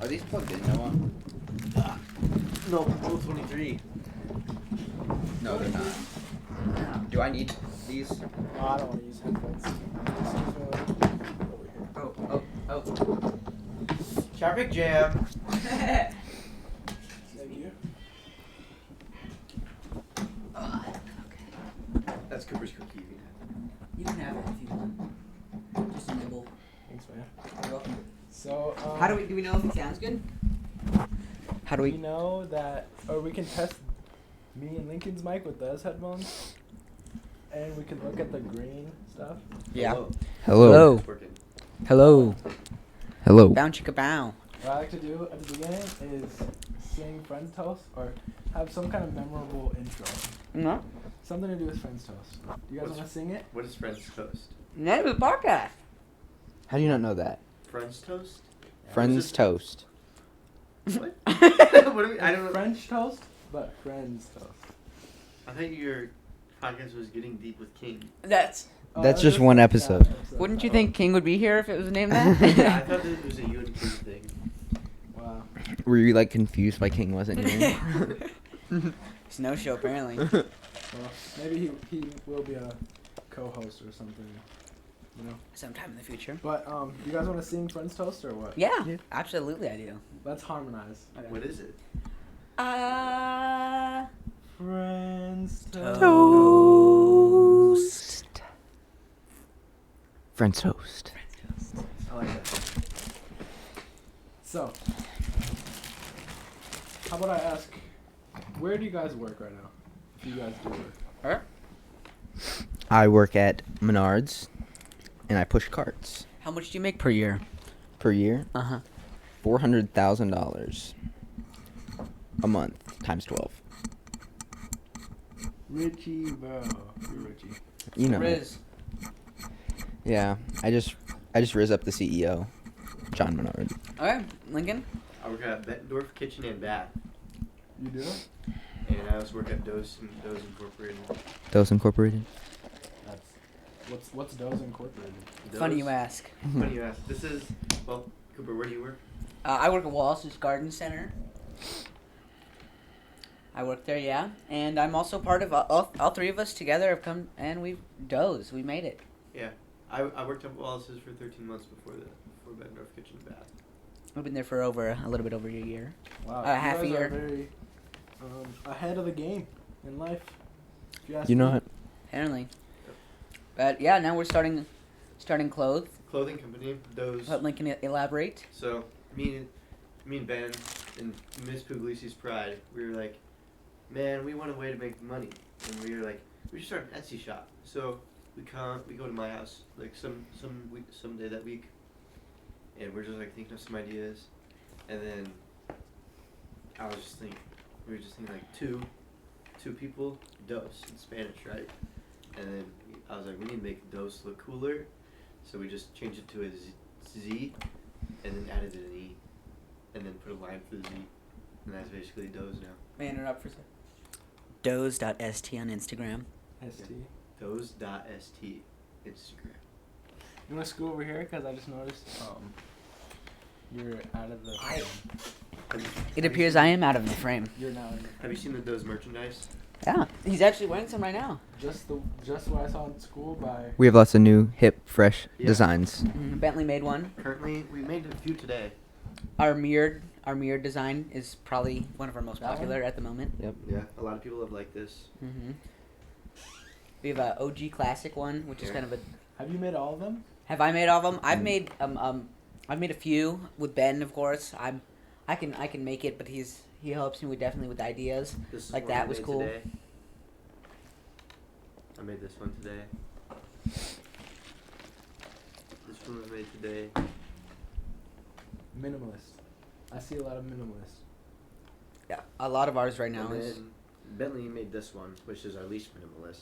Are these plugged in, Noah? No, Control 23. No, they're not. Do I need these? No, I don't want to use headphones. Oh. Traffic jam. Thank you. That's Cooper's cookie. You can have it if you want. Just a nibble. Thanks, man. You're welcome. So, How do we know if it sounds good? How do we we? know that, or we can test me and Lincoln's mic with those headphones, and we can look at the green stuff. Yeah. Hello. Hello. Hello. Bow chicka bow. What I like to do at the beginning is sing Friends Toast, or have some kind of memorable intro. No. Something to do with Friends Toast. Do you guys want to sing it? What is Friends Toast? Name of the podcast. How do you not know that? Friends Toast? Friends Toast. What? What do we, I don't know. French toast, but Friends Toast. I think your podcast was getting deep with King. That's. That's just one episode. Wouldn't you think King would be here if it was named that? Yeah, I thought that it was a you and King thing. Wow. Were you like confused why King wasn't here? It's no show apparently. Well, maybe he will be a co-host or something, you know. Sometime in the future. But you guys want to sing Friends Toast or what? Yeah, absolutely I do. Let's harmonize. Okay. What is it? Friends Toast. Friends Toast. I like that. So, how about I ask, where do you guys work right now? If you guys do work. Huh? I work at Menards, and I push carts How much do you make per year? per year. Uh-huh. $400,000 a month times 12. Richie, bro. You're Richie. You know. Riz. Yeah, I just riz up the CEO, John Menard. Okay, Lincoln. I work at Bettendorf Kitchen and Bath. You do? And I also work at DOZE Incorporated. Those Incorporated. What's DOZE Incorporated? Funny you ask. Funny you ask. This is, well, Cooper, where do you work? I work at Wallace's Garden Center. I work there, yeah. And I'm also part of, all three of us together have come, and we've DOZE. We made it. Yeah. I worked at Wallace's for 13 months before Bettendorf Kitchen and Bath. We've been there for a little bit over a year. Wow. Half a you guys year. are very ahead of the game in life. If you ask You know me. what? Apparently. But yeah, now we're starting clothes. Clothing company, DOZE. Let Lincoln elaborate. So, me and Ben and Miss Puglisi's Pride, we were like, man, we want a way to make money. And we were like, we should start an Etsy shop. So, we go to my house like some day that week, and we're just like thinking of some ideas, and then we were just thinking like two people, dos in Spanish, right? And then I was like, we need to make dos look cooler, so we just changed it to a Z, and then added an E, and then put a line for the Z, and that's basically DOZE now. May I interrupt for a second? DOZE.st on Instagram. ST. DOZE.st Instagram. You want to scoot over here? Because I just noticed you're out of the frame. It appears I am out of the frame. You're now in Have you seen the DOZE merchandise? Yeah, he's actually wearing some right now. just what I saw in school by... We have lots of new, hip, fresh Yeah. designs. Bentley made one. Currently, we made a few today. Our mirrored design is probably one of our most That one? popular at the moment. Yeah, a lot of people have liked this. Mm-hmm. We have a OG classic one, which is Yeah. kind of a. Have you made all of them? Have I made all of them? I've made I've made a few with Ben, of course. I can make it, but he helps me definitely with ideas. This is Like one that I was made cool. Today. I made this one today. This one was made today. Minimalist. I see a lot of minimalist. Yeah, a lot of ours right now And is. then Bentley made this one, which is our least minimalist.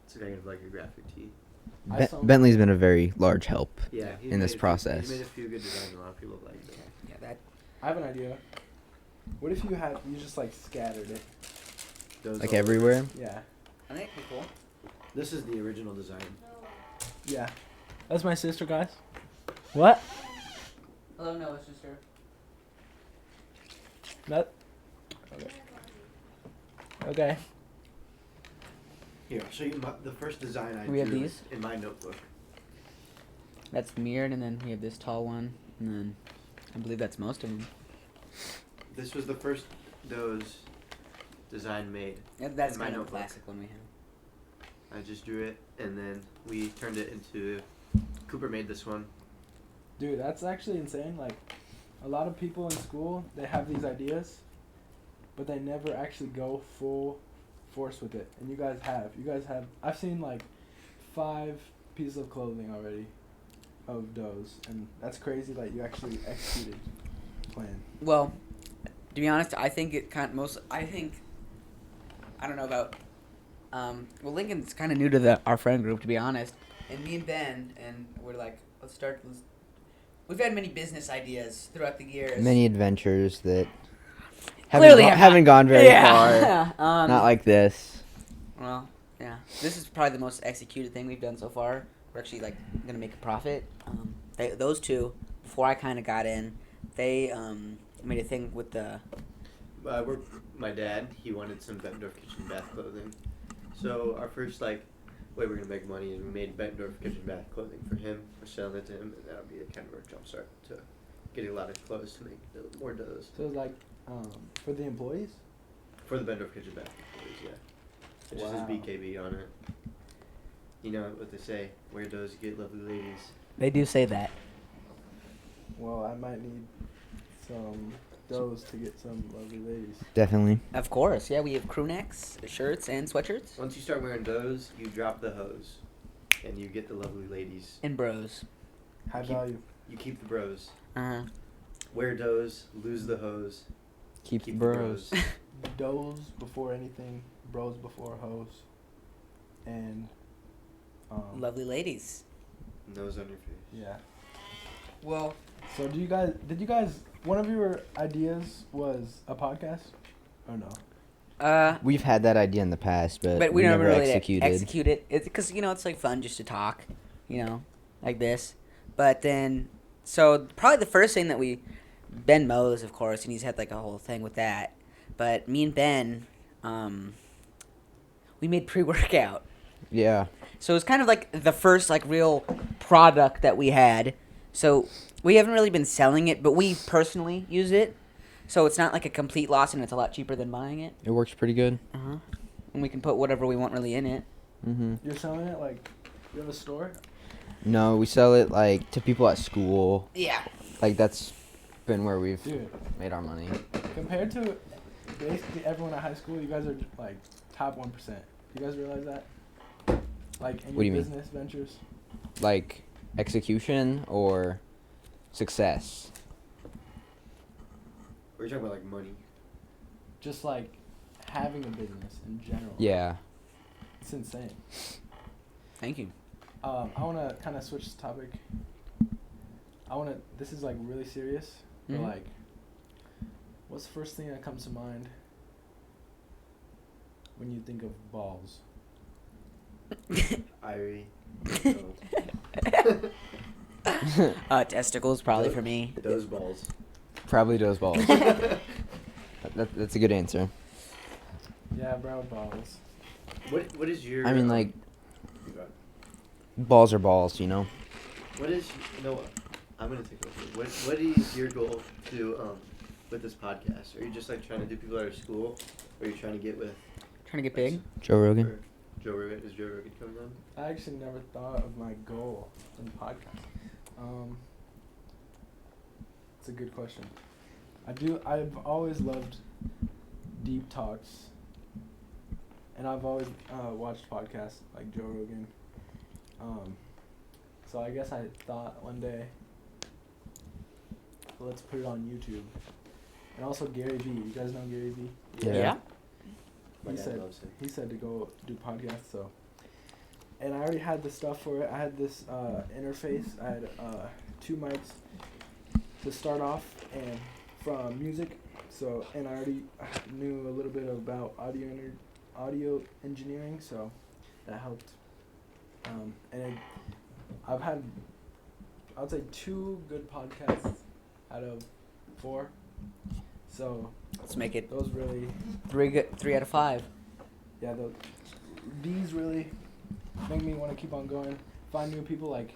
It's kind of like a graphic tee. I saw- Bentley's been a very large help. Yeah, he's In made this a few- process. He's made a few good designs. A lot of people have liked them. Yeah, that. I have an idea. What if you just like scattered it? Those Like all- everywhere. Yeah. I think it'd be cool. This is the original design. Yeah. That's my sister, guys. What? Hello, Noah, sister. Not. Okay. Okay. Here, I'll show you the first design I We have drew these? in my notebook. That's mirrored, and then we have this tall one, and then I believe that's most of them. This was the first DOZE design made. Yeah, that's in my kind of a notebook. classic one we have. I just drew it, and then we turned it into. Cooper made this one. Dude, that's actually insane. Like, a lot of people in school, they have these ideas, but they never actually go full force with it. And you guys have. I've seen like 5 pieces of clothing already of DOZE, and that's crazy that you actually executed the plan. Well, to be honest, I think it kind of I don't know about. Well, Lincoln's kind of new to our friend group, to be honest. And me and Ben, and we're like, we've had many business ideas throughout the years. Many adventures that Clearly haven't gone very yeah. far. Not like this. Well, yeah. This is probably the most executed thing we've done so far. We're actually like gonna make a profit. Those two, before I kind of got in, they made a thing with the. My dad, he wanted some Bettendorf kitchen bath clothing. So our first way we're gonna make money is we made Bettendorf kitchen bath clothing for him. We're selling it to him, and that'll be a kind of our jump start to getting a lot of clothes to make more DOZE. So it's like, for the employees? For the Bettendorf kitchen bath employees, yeah. It just says Wow. BKB on it. You know what they say, wear DOZE, get lovely ladies. They do say that. Well, I might need some DOZE to get some lovely ladies. Definitely. Of course, yeah. We have crew necks, shirts, and sweatshirts. Once you start wearing DOZE, you drop the hose, and you get the lovely ladies. And bros. High Keep- value. You keep the bros. Uh-huh. Wear DOZE, lose the hose. Keep the Keep bros. DOZE before anything, bros before hoes, and Lovely ladies. Nose on your face. yeah. Well, So did you guys one of your ideas was a podcast or no? We've had that idea in the past, but we never really executed. execute it. It's because it's like fun just to talk, like this. But then, so probably the first thing that Ben mows, of course, and he's had like a whole thing with that. But me and Ben, we made pre-workout. Yeah. So it was kind of like the first like real product that we had. So we haven't really been selling it, but we personally use it. So it's not like a complete loss, and it's a lot cheaper than buying it. It works pretty good. Uh-huh. And we can put whatever we want really in it. Mm-hmm. You're selling it like you have a store? No, we sell it to people at school. Yeah. That's been where we've Dude, made our money. compared to basically everyone at high school, you guys are like top 1%. You guys realize that? Like in What do your you mean? business ventures? Execution or success. We're talking about money. Just like having a business in general. Yeah. It's insane. Thank you. I want to kind of switch the topic. This is like really serious, but Mhm. what's the first thing that comes to mind when you think of balls? Irie. Testicles probably for me. Those balls. Probably those balls. That's a good answer. Yeah, bro, balls. What is your? I mean, balls are balls, you know? What is Noah? I'm gonna take over. What is your goal to with this podcast? Are you just trying to do people out of school, or are you trying to get with? Trying to get big. Joe Rogan. or Joe Rogan? Is Joe Rogan coming on? I actually never thought of my goal in the podcast. It's a good question. I've always loved deep talks, and I've always watched podcasts like Joe Rogan. So I guess I thought one day, let's put it on YouTube. And also Gary Vee. You guys know Gary Vee? Yeah. My He dad said loves him. he said to go do podcasts. So, and I already had the stuff for it. I had this interface. I had 2 mics to start off, and from music. So, and I already knew a little bit about audio engineering. So, that helped. I've had, I would say, 2 good podcasts out of 4. So Let's make it those really, 3 out of 5. yeah, these really make me want to keep on going, find new people, like,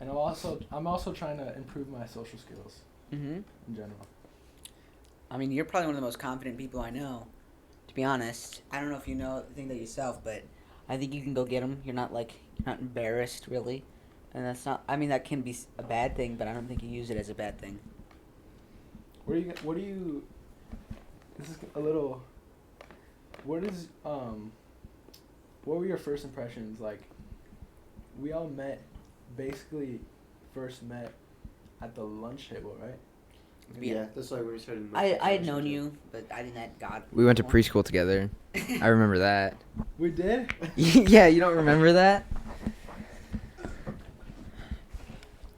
and I'm also trying to improve my social skills Mm-hmm. in general. I mean, you're probably one of the most confident people I know. To be honest, I don't know if you think that yourself, but I think you can go get them. You're not embarrassed really, and that's not. I mean, that can be a bad thing, but I don't think you use it as a bad thing. What do you? This is a little. What were your first impressions like? We all first met at the lunch table, right? Yeah, that's like when we started. I had known you, but I didn't have God. We went to preschool together. I remember that. We did? Yeah, you don't remember that?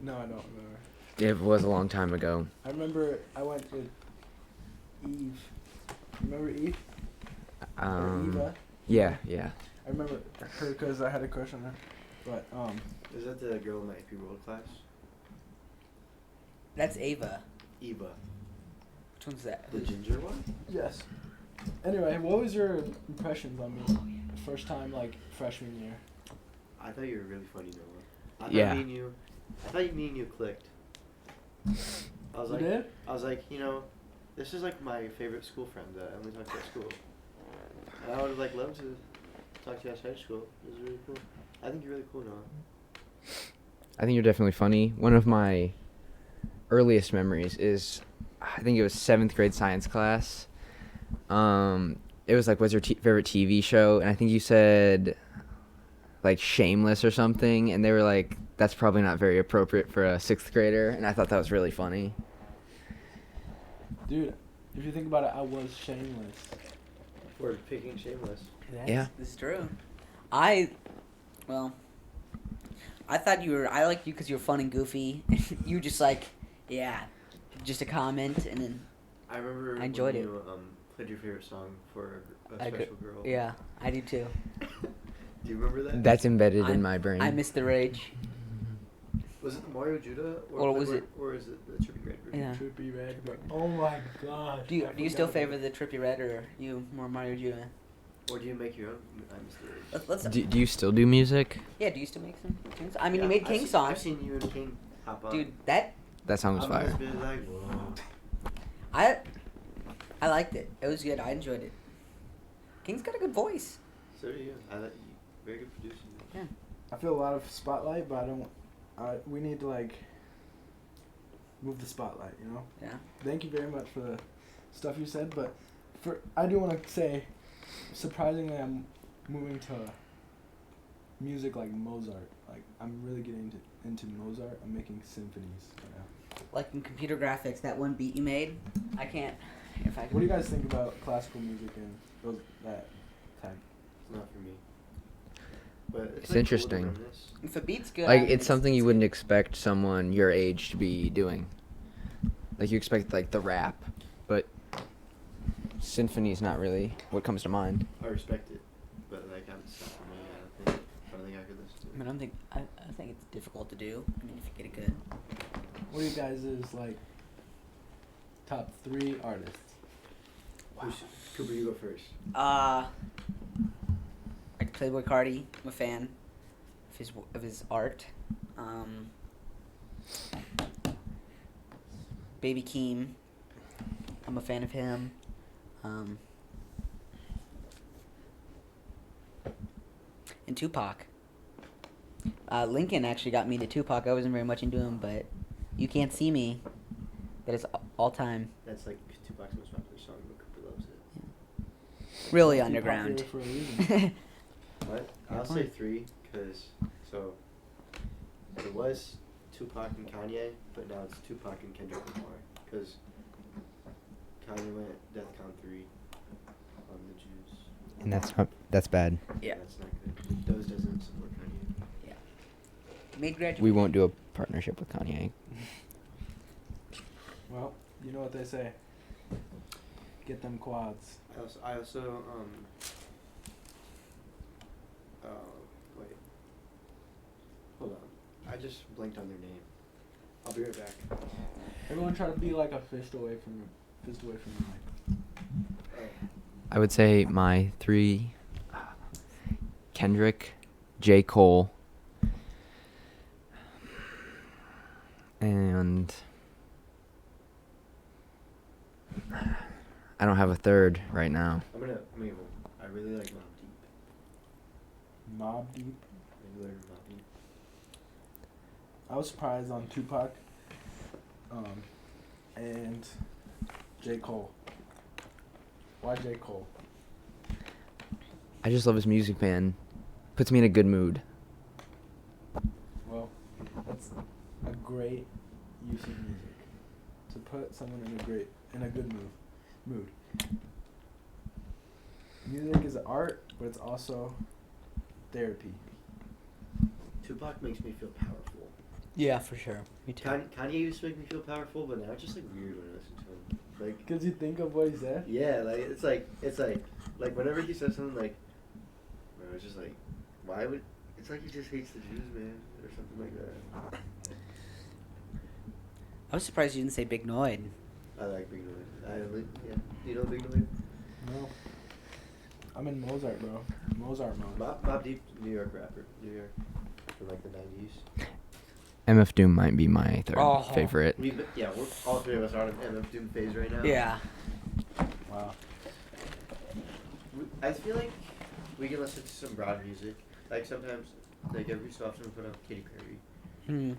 No, I don't remember. It was a long time ago. I remember I went with Eve. Remember Eve? Or Eva? Yeah. I remember her because I had a crush on her. But, Is that the girl in my AP World class? That's Ava. Eva. Which one's that? The ginger one? yes. Anyway, what was your impressions on me? First time, like, freshman year. I thought you were really funny, Noah. Yeah. I thought me and you clicked. I was You like, did? you know, this is like my favorite school friend that I only talk to at school. And I would have like loved to talk to you outside school. It was really cool. I think you're really cool, Noah. I think you're definitely funny. One of my earliest memories is, I think it was 7th grade science class. It was like, what's your favorite TV show? And I think you said, like, Shameless or something. And they were like, that's probably not very appropriate for a 6th grader. And I thought that was really funny. Dude, if you think about it, I was shameless. We're picking Shameless. Yeah. This is true. I thought I liked you because you were fun and goofy. You were just like, yeah, just a comment, and then I remember I enjoyed when it. you played your favorite song for a I special girl. yeah, I do too. Do you remember that? That's embedded in I'm- my brain. I miss the rage. Was it the Mario Judah? Or was it- Or is it the Trippie Red version? Yeah. Trippy Red. Oh my god. Do you I still forgot favor the Trippy Red or you more Mario Judah? Or do you make your own? I missed the rage. Let's Do you still do music? yeah. Do you still make some King songs? I mean, Yeah, you made I've King seen- songs, I've seen you and King hop on. dude. That That song was I've fire. always been like, whoa. I liked it. It was good. I enjoyed it. King's got a good voice. So do you. I like you. Very good producing. Yeah. I feel a lot of spotlight, but I don't. We need to like move the spotlight, you know. Yeah. Thank you very much for the stuff you said, but I do want to say, surprisingly, I'm moving to music like Mozart. Like I'm really getting into Mozart. I'm making symphonies right now. Like in computer graphics, that one beat you made. I can't. If I. What do you guys think about classical music and that type? It's not for me. But it's It's like interesting. Cool to reminisce. If a beat's good. Like, it's something you wouldn't expect someone your age to be doing. Like, you expect, like, the rap, but symphony's not really what comes to mind. I respect it, but like it's not for me. I don't think I could listen to it. I don't think. I think it's difficult to do. I mean, if you get it good. What are you guys' like top 3 artists? Cooper, you go first. Like Playboy Cardi, I'm a fan of his art. Baby Keem, I'm a fan of him. And Tupac. Lincoln actually got me to Tupac. I wasn't very much into him, but You Can't See Me, that is all time. That's like Tupac's most popular song, but Cooper loves it. Really Must be underground. popular for a reason. What? Fair I'll say point. 3, because, so, it was Tupac and Kanye, but now it's Tupac and Kendrick Lamar, because Kanye went DEFCON 3 on the Jews. And that's bad. Yeah. That's not good. DOZE doesn't support Kanye. Yeah. Made graduate. We won't do a partnership with Kanye. Well, you know what they say. Get them quads. I also, wait. Hold on. I just blanked on their name. I'll be right back. Everyone try to be like a fist away from the mic. I would say my 3: Kendrick, J. Cole, and I don't have a third right now. I'm gonna go. I really like Mobb Deep. Mobb Deep. Regular Mobb Deep. I was surprised on Tupac. And J. Cole. Why J. Cole? I just love his music, man. Puts me in a good mood. Well, that's a great use of music. To put someone in a good mood. Music is art, but it's also therapy. Tupac makes me feel powerful. Yeah, for sure. Me too. Kanye used to make me feel powerful, but now it's just like weird when I listen to him. Like, Cause you think of what he said. yeah, like it's like whenever he says something like, it's just like, why would? It's like he just hates the Jews, man, or something like that. I was surprised you didn't say Big Noid. I like Big Noid. Yeah. Do you know Big Noid? No. I'm in Mozart, bro. Mozart mode. Mobb Deep, New York rapper, New York, from like the '90s. MF Doom might be my third Oh. favorite. We're all three of us are on an MF Doom phase right now. Yeah. Wow. I feel like we can listen to some broad music. Like sometimes, like every so often we put on Katy Perry. Hmm.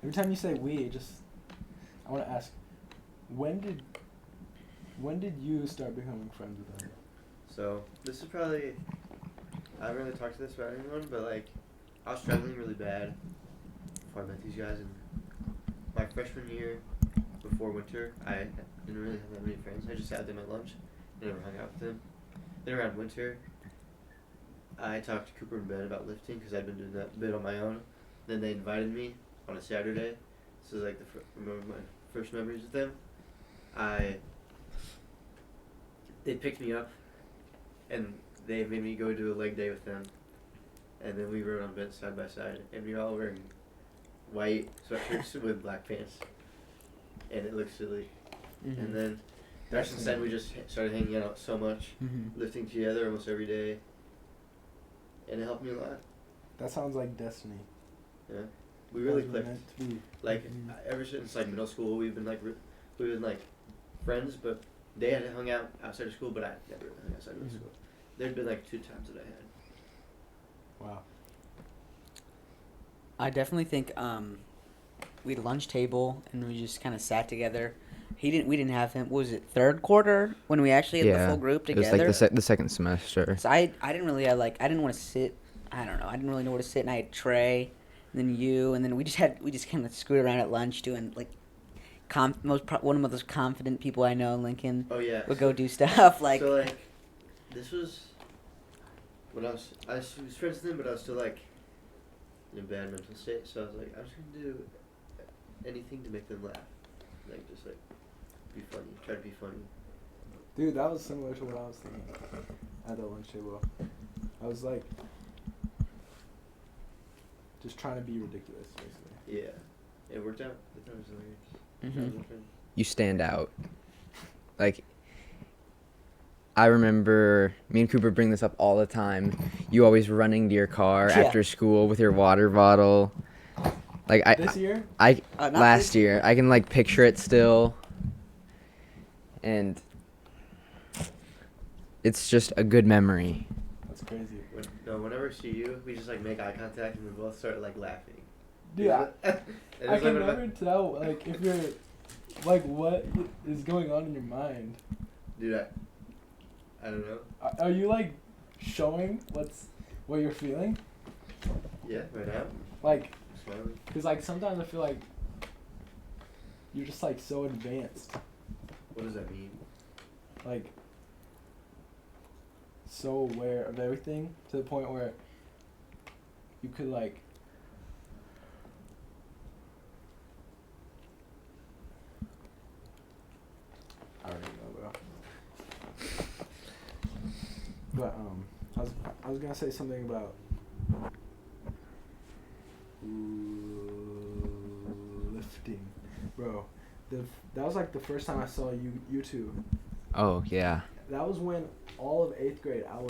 Every time you say we, I want to ask, when did you start becoming friends with them? So this is probably, I haven't really talked to this about anyone, but like I was struggling really bad before I met these guys, and my freshman year before winter, I didn't really have that many friends. I just had them at lunch, never hung out with them. Then around winter, I talked to Cooper and Ben about lifting because I'd been doing that bit on my own. Then they invited me on a Saturday. This is like remember my first memories with them. They picked me up, and they made me go do a leg day with them. And then we rode on beds side by side, and we were all wearing white sweatshirts with black pants, and it looked silly. Mm-hmm. And then ever since then we just started hanging out so much, Mm-hmm. lifting together almost every day, and it helped me a lot. That sounds like destiny. Yeah, we really That was clicked. meant to be. Like Mhm. ever since like middle school, we've been like friends, but they had hung out outside of school, but I never hung outside of Mhm. school. There'd been like 2 times that I had. Wow. I definitely think we had a lunch table and we just kind of sat together. We didn't have him. What was it, third quarter when we actually had the full group It was together? like the second semester. So I didn't really I didn't want to sit. I don't know. I didn't really know where to sit, and I had Trey, and then you, and then we just kind of screwed around at lunch doing like one of those confident people I know, Lincoln, Oh yeah. would go do stuff like. So like, this was when I was friends with him, but I was still like in a bad mental state. So I was like, I'm just gonna do anything to make them laugh, like just like be funny, try to be funny. Dude, that was similar to what I was thinking at the lunch table. I was like, just trying to be ridiculous, basically. Yeah, it worked out. It was hilarious. Mhm. You stand out. Like, I remember me and Cooper bring this up all the time. You always running to your car Yeah. after school with your water bottle. Like This year? Not last this year, I can like picture it still. And it's just a good memory. That's crazy. Whenever I see you, we just like make eye contact and we both start like laughing. Dude, I I can never tell, like, if you're, like, what is going on in your mind. Dude, I don't know. Are you, like, showing what you're feeling? Yeah, right now. Like, I'm smiling. because, like, sometimes I feel like you're just, like, so advanced. What does that mean? Like, so aware of everything to the point where you could, like, I don't even know, bro. But I was gonna say something about lifting, bro. that was like the first time I saw you two. Oh yeah. That was when all of 8th grade I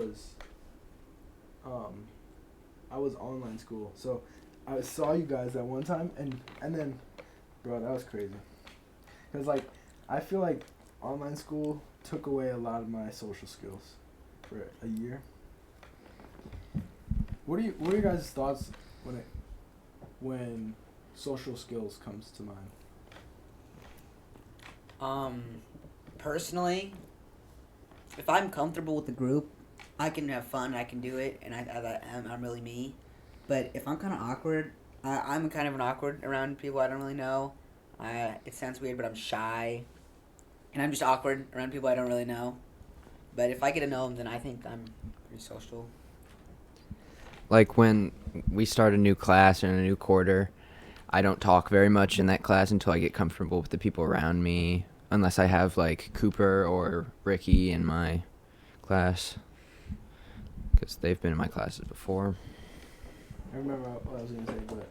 was online school. So I saw you guys at one time and then, bro, that was crazy. Cause like I feel like online school took away a lot of my social skills for a year. What are your guys' thoughts when social skills comes to mind? Personally, if I'm comfortable with the group, I can have fun. I can do it, and I'm really me. But if I'm kind of awkward, I'm kind of an awkward around people I don't really know. It sounds weird, but I'm shy, and I'm just awkward around people I don't really know. But if I get to know them, then I think I'm pretty social. Like when we start a new class in a new quarter, I don't talk very much in that class until I get comfortable with the people around me, unless I have like Cooper or Ricky in my class, because they've been in my classes before. I remember what I was gonna say, but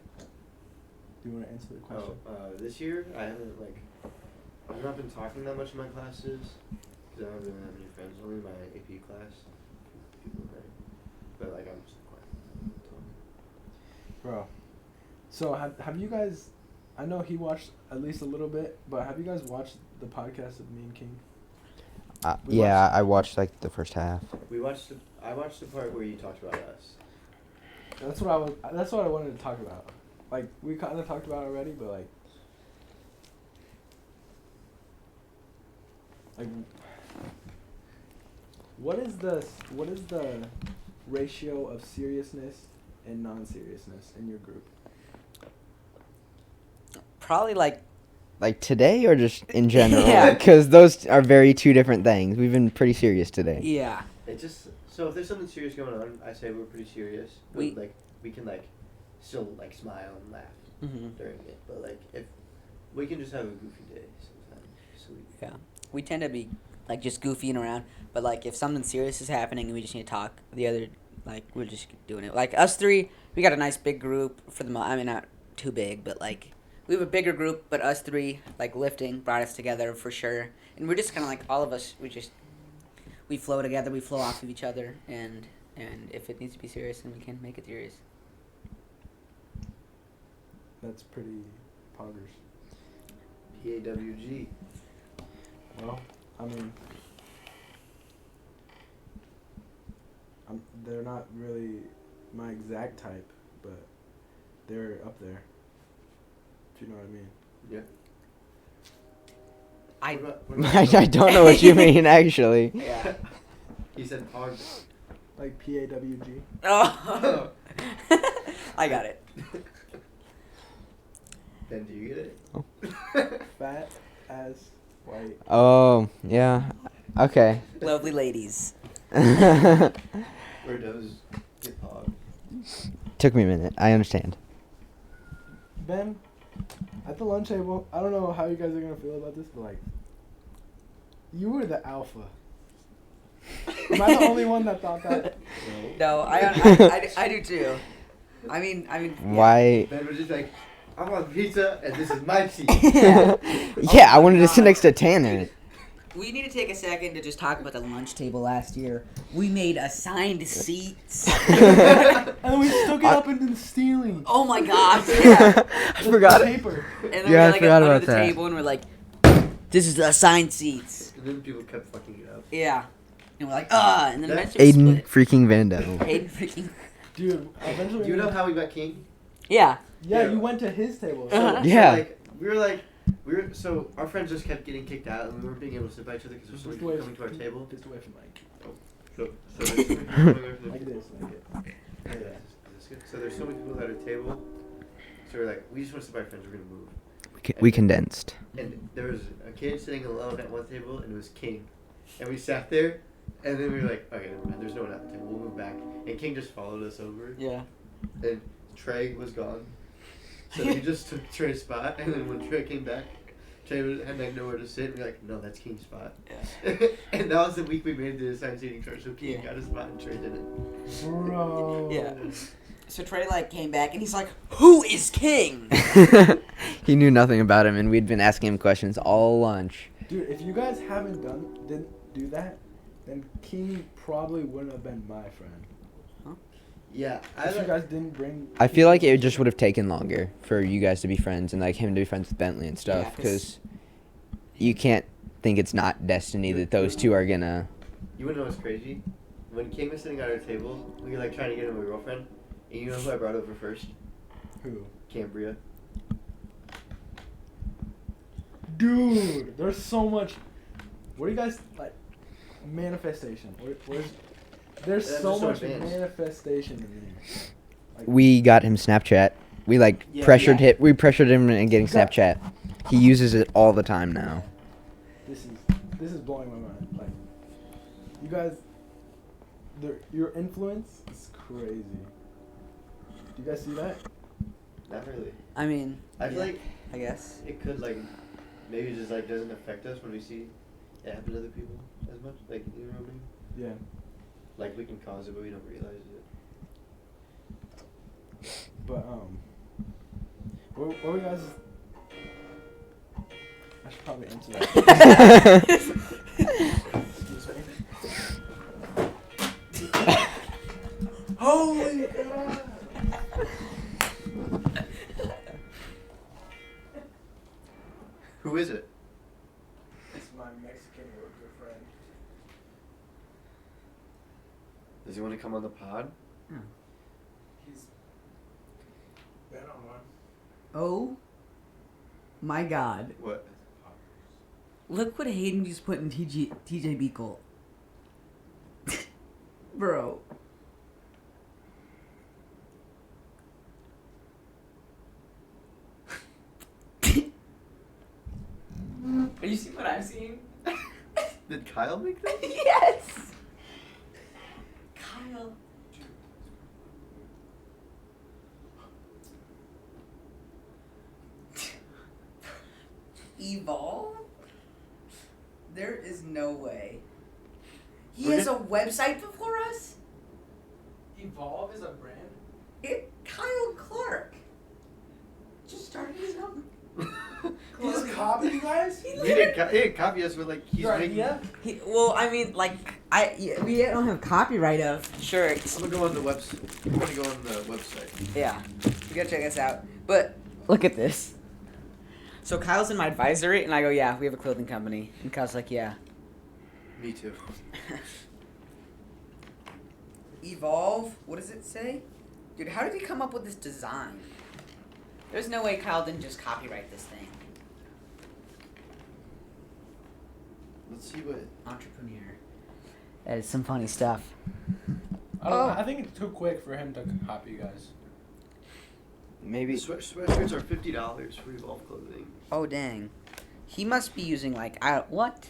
do you want to answer the question? This year I've not been talking that much in my classes because I don't really have any friends. Only my AP class, people there. But like I'm just quiet. Bro, so have you guys? I know he watched at least a little bit, but have you guys watched the podcast of me and King? Yeah, I watched like the first half. I watched the part where you talked about us. That's what I wanted to talk about. Like we kind of talked about it already, but like what is the ratio of seriousness and non-seriousness in your group? Probably like Like today or just in general? Yeah. Because those are very two different things. We've been pretty serious today. yeah. It just so if there's something serious going on, I say we're pretty serious. But we can still smile and laugh Mm-hmm. during it. But if we can just have a goofy day sometimes. So Yeah. We tend to be just goofying around, but if something serious is happening and we just need to talk, the other we're just doing it. Like us three, we got a nice big group for the I mean not too big, but we have a bigger group, but us three lifting brought us together for sure. And we're just kind of all of us, we flow together, we flow off of each other, and if it needs to be serious, then we can make it serious. That's pretty poggers. PAWG. Well, I mean, they're not really my exact type, but they're up there. If you know what I mean. Yeah. I I don't know what you mean, actually. Yeah. He said pog. Like PAWG. Oh. I got it. Ben, do you get it? Oh. Fat as white. Oh, yeah. Okay. Lovely ladies. Where does get pog? Took me a minute. I understand. Ben, at the lunch table, I don't know how you guys are gonna feel about this, but you were the alpha. Am I the only one that thought that? No, I do too. I mean. Yeah. Why? Ben was just I want pizza and this is my seat. Yeah, I wanted to sit next to Tanner. We need to take a second to just talk about the lunch table last year. We made assigned seats. And we stuck it up into the ceiling. Oh my gosh, yeah. I forgot it. Paper. And then Yeah, I we're forgot under about the that. table and we're this is the assigned seats. And then people kept fucking it up. Yeah. And we're and then That- eventually Aiden split. freaking Vando. Aiden freaking. Dude, eventually. Do you know how we got King? Yeah. Yeah, Yeah. you went to his table. Uh-huh. Yeah. So our friends just kept getting kicked out and we weren't being able to sit by each other because there's so many people coming to our table. Just away from Mike. So there's so many people coming over to the Like this, like it. Yeah, is this good? So there's so many people at our table. So we're we just want to sit by our friends. We're gonna move. We condensed. And there was a kid sitting alone at one table, and it was King. And we sat there, and then we were okay, never mind. There's no one at the table. We'll move back. And King just followed us over. Yeah. And Trey was gone. So he just took Trey's spot. And then when Trey came back, Trey had nowhere to sit. And we're no, that's King's spot. Yeah. And that was the week we made the assigned seating chart. So King Yeah. got a spot and Trey didn't. Bro. Yeah. So Trey like came back and he's like, "Who is king?" He knew nothing about him, and we'd been asking him questions all lunch. Dude, if you guys didn't do that, then King probably wouldn't have been my friend. Yeah, If you guys didn't bring. I feel like it just would have taken longer for you guys to be friends and like him to be friends with Bentley and stuff, Yeah, 'cause- because you can't think it's not destiny that those two are gonna. You wanna know what's crazy? When King was sitting at our table, we were like trying to get him a girlfriend, and you know who I brought over first? Who? Cambria. Dude, there's so much. What do you guys like? Manifestation. There's Yeah, so just so much advanced. manifestation in here. Like, We got him Snapchat. We like Yeah, pressured yeah. him. We pressured him into getting Got- Snapchat. He uses it all the time now. this is blowing my mind. Like, you guys, your influence is crazy. Do you guys see that? Not really. I mean, I feel yeah, like I guess. it could like maybe just like doesn't affect us when we see it happen to other people as much. Like you know what I mean? Yeah. Like we can cause it, but we don't realize it. But what were you guys? I should probably answer that. Excuse me. Holy God! Who is it? It's my Mexican worker friend. Does he want to come on the pod? He's been on one. Oh my God! What? Look what Hayden just put in TJ Beagle. Bro. Are you seeing what I'm seeing? Did Kyle make that? Yes! Kyle. Evolve? There is no way. He We're has a website before us? Evolve is a brand. Kyle Clark just started his own. He just copied you guys? He didn't copy us, but like he's Your making. idea? Well, I mean, like, we don't have copyright of shirts. I'm gonna go on the website. I'm gonna go on the website. Yeah, you gotta check us out. But look at this. So Kyle's in my advisory, and I go, "Yeah, we have a clothing company." And Kyle's like, "Yeah." Me too. Evolve. What does it say? Dude, how did he come up with this design? There's no way Kyle didn't just copyright this thing. Let's see what. Entrepreneur. That is some funny stuff. I think it's too quick for him to copy you guys. Maybe. Sweatshirts are $50 for Evolve clothing. Oh dang. He must be using like what?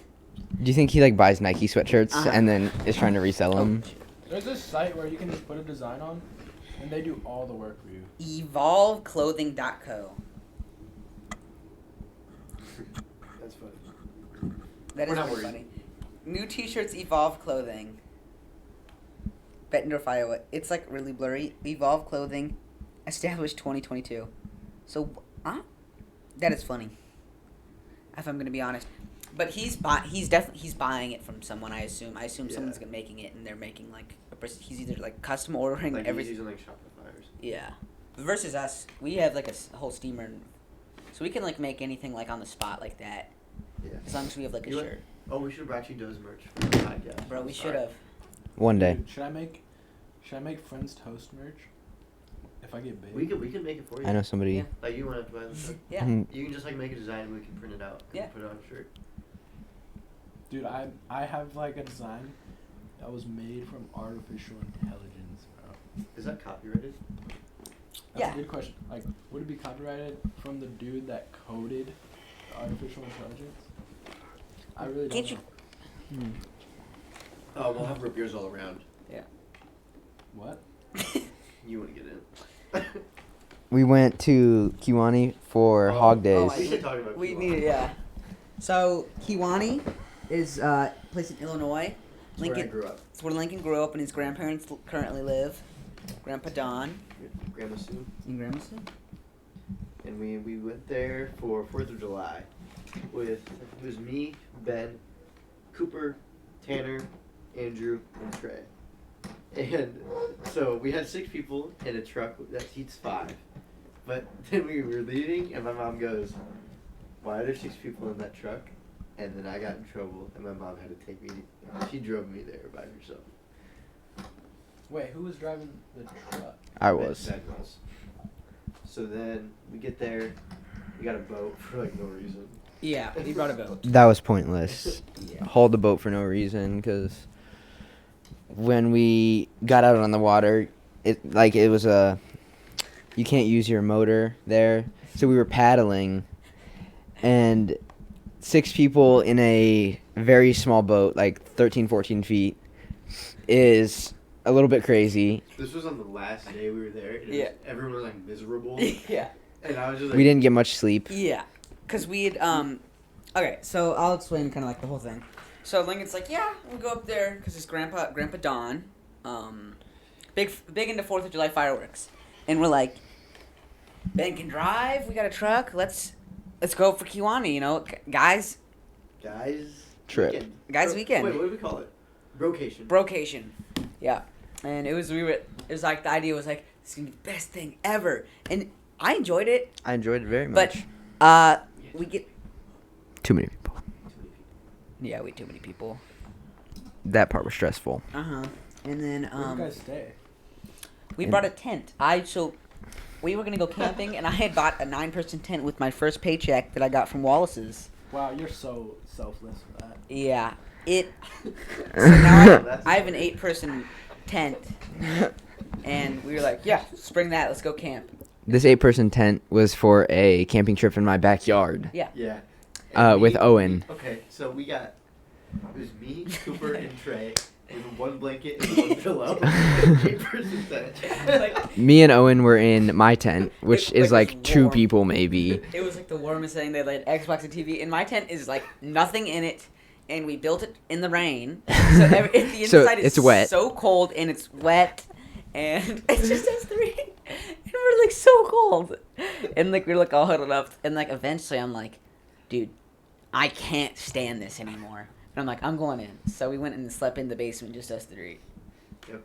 Do you think he like buys Nike sweatshirts Uh-huh. and then is trying to resell them? There's this site where you can just put a design on, and they do all the work for you. EvolveClothing.co. That's funny. That We're is not pretty worried. funny. New T-shirts, Evolve Clothing. Bettendorf, Iowa. It's like really blurry. Evolve Clothing, established 2022. So, that is funny. If I'm gonna be honest, but he's buying it from someone. I assume. Yeah. Someone's making it, and they're making like he's either like custom ordering Like everything. he's using like Shopify or something. Yeah. Versus us, we have like a whole steamer, so we can like make anything like on the spot like that. Yeah. As long as we have like a You know shirt. Oh, we should have brought you DOZE merch for the podcast. Bro, we I'm should sorry. have. One day. Dude, should I make Friends Toast merch? If I get big. We can make it for you. I know somebody. Yeah. Like you won't have to buy the shirt. Yeah. Mhm. You can just like make a design and we can print it out. And Yeah. Put it on a shirt. Dude, I have like a design that was made from artificial intelligence, bro. Is that copyrighted? That's Yeah. a good question. Like, would it be copyrighted from the dude that coded the artificial intelligence? I really don't Can't you? know. Oh, we'll have root beers all around. What? You want to get in? We went to Kiwani for Oh, Hog oh, Days. we should talk about We Kiwani. need it, yeah. So Kiwani is a place in Illinois. That's where I Lincoln. grew up. It's where Lincoln grew up and his grandparents currently live. Grandpa Don Grandma Sue. and Grandma Sue. And we went there for 4th of July with, it was me, Ben, Cooper, Tanner, Andrew, and Trey. And so we had 6 people in a truck that seats 5. But then we were leaving and my mom goes, why are there 6 people in that truck? And then I got in trouble and my mom had to take me, she drove me there by herself. Wait, who was driving the truck? I was. Ben was. So then we get there, we got a boat for like no reason. Yeah, he brought a boat. That was pointless. Yeah. Hauled the boat for no reason because when we got out on the water, it was you can't use your motor there, so we were paddling, and 6 people in a very small boat, like 13, 14 feet, is a little bit crazy. This was on the last day we were there. And Yeah. Everyone was like miserable. Yeah. And I was just like, We didn't get much sleep. Yeah, because we had, okay, so I'll explain kind of like the whole thing. So Lincoln's like, yeah, we'll go up there because his Grandpa Don, big into 4th of July fireworks. And we're like, Ben can drive, we got a truck, let's go for Kiwani, you know, guys, Trip. Weekend. Weekend. Wait, what do we call it? Brocation. Brocation. Yeah. And it was like, the idea was like, this is going to be the best thing ever. And I enjoyed it, I enjoyed it very much. but, we get, Too many people. yeah, we had too many people. That part was stressful. Uh-huh. And then, Where did you guys stay? we brought a tent. We were gonna go camping, and I had bought a 9-person tent with my first paycheck that I got from Wallace's. Wow, you're so selfless for that. Yeah, so now I have an 8-person tent, and we were like, yeah, let's bring that. Let's go camp. This 8-person tent was for a camping trip in my backyard. Yeah. Yeah. With Owen. Okay, so we got, it was me, Cooper, and Trey. With 1 blanket and 1 pillow. 8-person tent. Like, Me and Owen were in my tent, which It, is like, like was 2 warm. people maybe. it was like the warmest thing. They had Xbox and TV, and my tent is like nothing in it, and we built it in the rain. So the So inside it's is wet. so cold, and it's wet, and it's just us 3, and we're like so cold, and like we're like all huddled up, and like eventually I'm like, dude, I can't stand this anymore. And I'm like, I'm going in. So we went and slept in the basement, just us 3. Yep.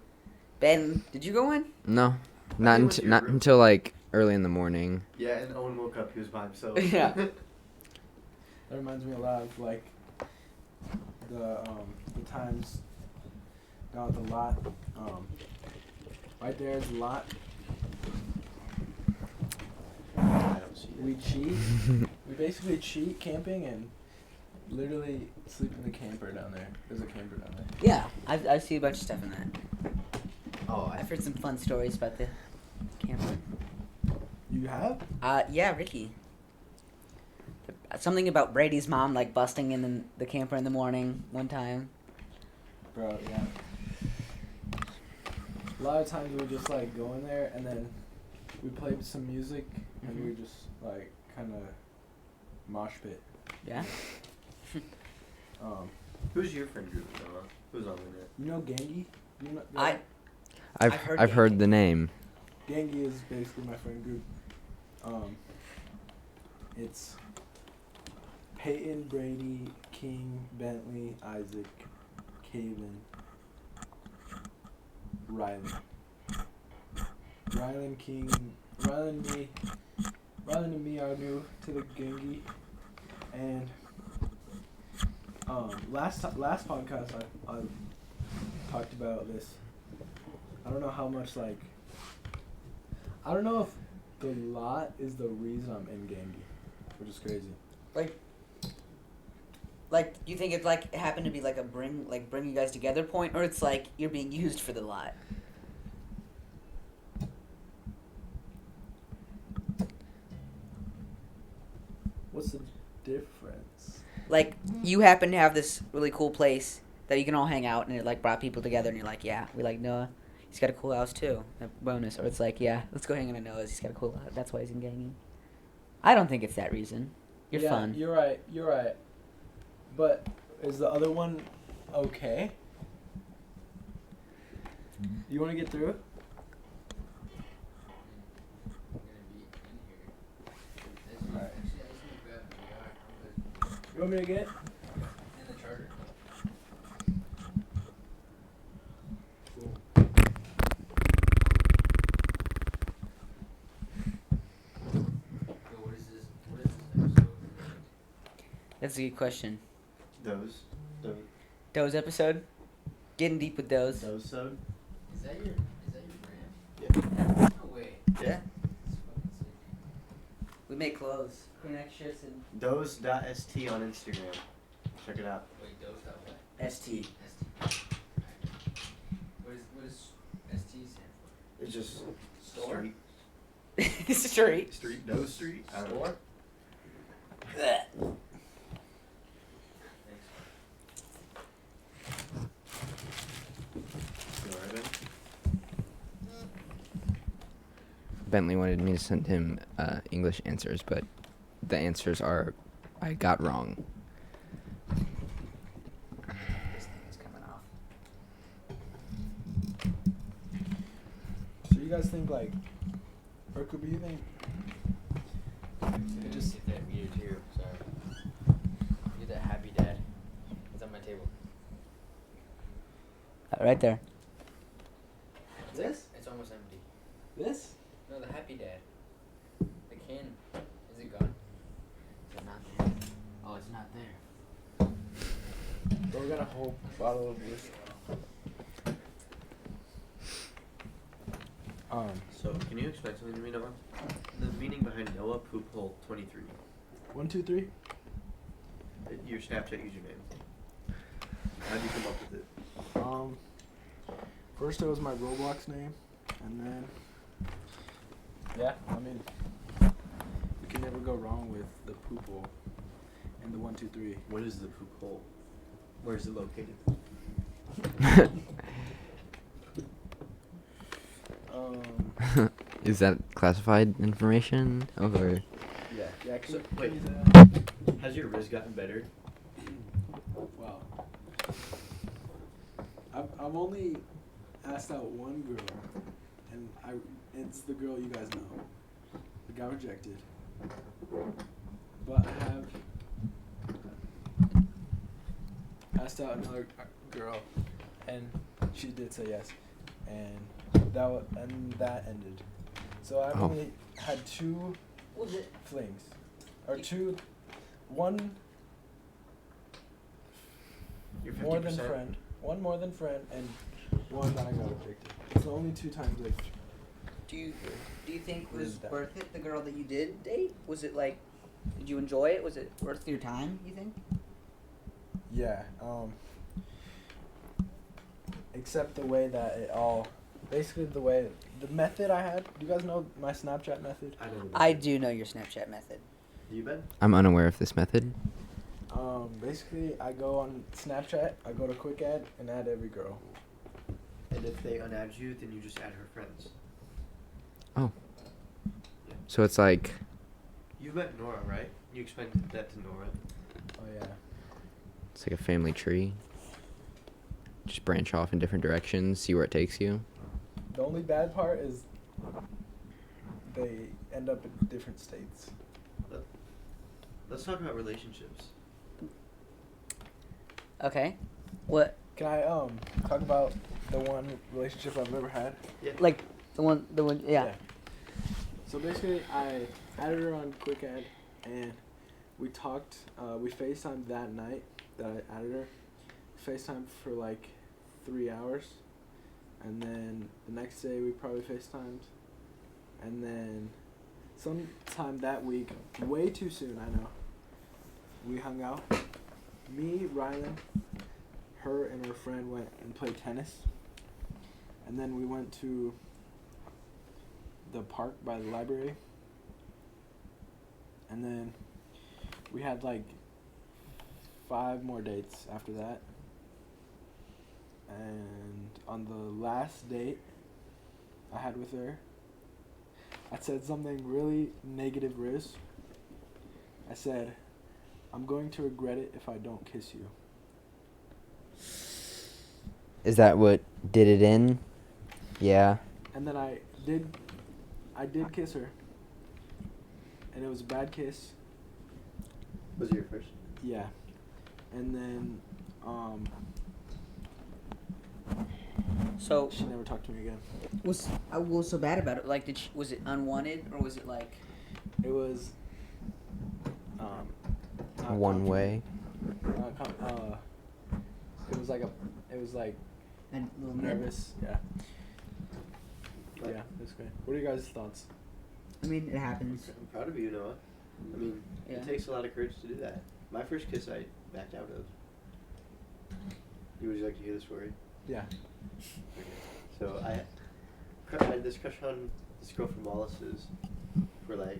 Ben, did you go in? No, I went to your room. until like early in the morning. Yeah, and Owen woke up, he was by himself. Yeah. That reminds me a lot of like the times down at the lot. Right there is a lot. I don't see it. We cheat. We basically cheat camping and literally sleep in the camper down there. There's a camper down there. Yeah, I see a bunch of stuff in that. Oh, I've heard some fun stories about the camper. You have? Yeah, Ricky. Something about Brady's mom like busting in the camper in the morning one time. Bro, yeah. A lot of times we would just like go in there and then we played some music and we would just like kind of mosh pit. Yeah. Who's your friend group, Noah? Who's on there? You know Gangi? You know, I've heard the name. Gangi is basically my friend group. It's Peyton, Brady, King, Bentley, Isaac, Caven, Rylan. Rylan, King, Rylan and me are new to the Gangi, and last podcast I talked about this. I don't know how much like. I don't know if the lot is the reason I'm in Gangi, which is crazy. Like, you think it's like it happened to be like a bring you guys together point, or it's like you're being used for the lot? What's the difference? Like, you happen to have this really cool place that you can all hang out, and it like brought people together, and you're like, yeah, we like Noah. He's got a cool house too. A bonus. Or it's like, yeah, let's go hang out at Noah's. He's got a cool house. That's why he's in Gangi. I don't think it's that reason. You're yeah, fun. You're right. But is the other one okay? You want to get through? Alright. You want me to get? And the charger. Cool. So what is this episode? That's a good question. Those. DOZE episode? Getting deep with DOZE. Those so. Is that your brand? Yeah. No way. Yeah. It's fucking sick. We make clothes. Connect shirts and Those.st on Instagram. Check it out. Wait, Doze dot what? ST. ST. What does ST stand for? It's just Store? Straight. Street. Those Street. I don't know. Store? Blech. Thanks. You alright, Ben? Bentley wanted me to send him English answers, but the answers I got wrong. This thing is coming off. So you guys think like, or could you think? Just get that meter too. Sorry. Get that happy dad. It's on my table. Right there. This? It's almost empty. This? No, the happy dad. The can. Is it gone? Is it not there? Oh, it's not there. Bro, we got a whole bottle of whiskey. So, can you explain something to me, Noah? The meaning behind Noah Poop Hole 23. 1, 2, 3. Your Snapchat username. How'd you come up with it? First it was my Roblox name, and then yeah, I mean, you can never go wrong with the poop hole and the 1, 2, 3. What is the poop hole? Where is it located? Is that classified information? Or Yeah. Yeah. So, wait. Has your Riz gotten better? Wow. I've only asked out one girl, and it's the girl you guys know. I got rejected. But I have asked out another girl, and she did say yes, and that ended. So I've Oh. only had 2 flings, or one You're 50%. more than friend, one more than friend, and one that I got rejected. It's the only 2 times I've. Do you think it was That. worth it, the girl that you did date? Was it like, did you enjoy it? Was it worth your time, you think? Yeah. Except the way that it all, basically the method I had. Do you guys know my Snapchat method? I know. I do know your Snapchat method. You been? I'm unaware of this method. Basically I go on Snapchat, I go to quick add and add every girl. And if they unadd you, then you just add her friends. Oh. So it's like You met Nora, right? You explained that to Nora. Oh yeah. it's like a family tree. Just branch off in different directions, see where it takes you. The only bad part is they end up in different states. Let's talk about relationships. Okay. What? Can I talk about the one relationship I've ever had? Yeah. Like the one, yeah. So basically, I added her on quick add, and we talked. We FaceTimed that night that I added her. FaceTimed for like 3 hours, and then the next day we probably FaceTimed, and then sometime that week, way too soon, I know. We hung out. Me, Rylan, her, and her friend went and played tennis. And then we went to the park by the library. And then we had like 5 more dates after that. And on the last date I had with her, I said something really negative, Riz. I said, I'm going to regret it if I don't kiss you. Is that what did it in? Yeah. And then I did kiss her. and it was a bad kiss. Was it your first? Yeah, and then So she never talked to me again. what was so bad about it? Like, was it unwanted or was it like? It was not One way. it was like A little nervous. nervous. Yeah. Yeah, that's great. What are your guys' thoughts? I mean, it happens. I'm proud of you, Noah. I mean, Yeah. it takes a lot of courage to do that. My first kiss, I backed out of. Would you like to hear the story? Yeah. Okay. So I had this crush on this girl from Wallace's for like,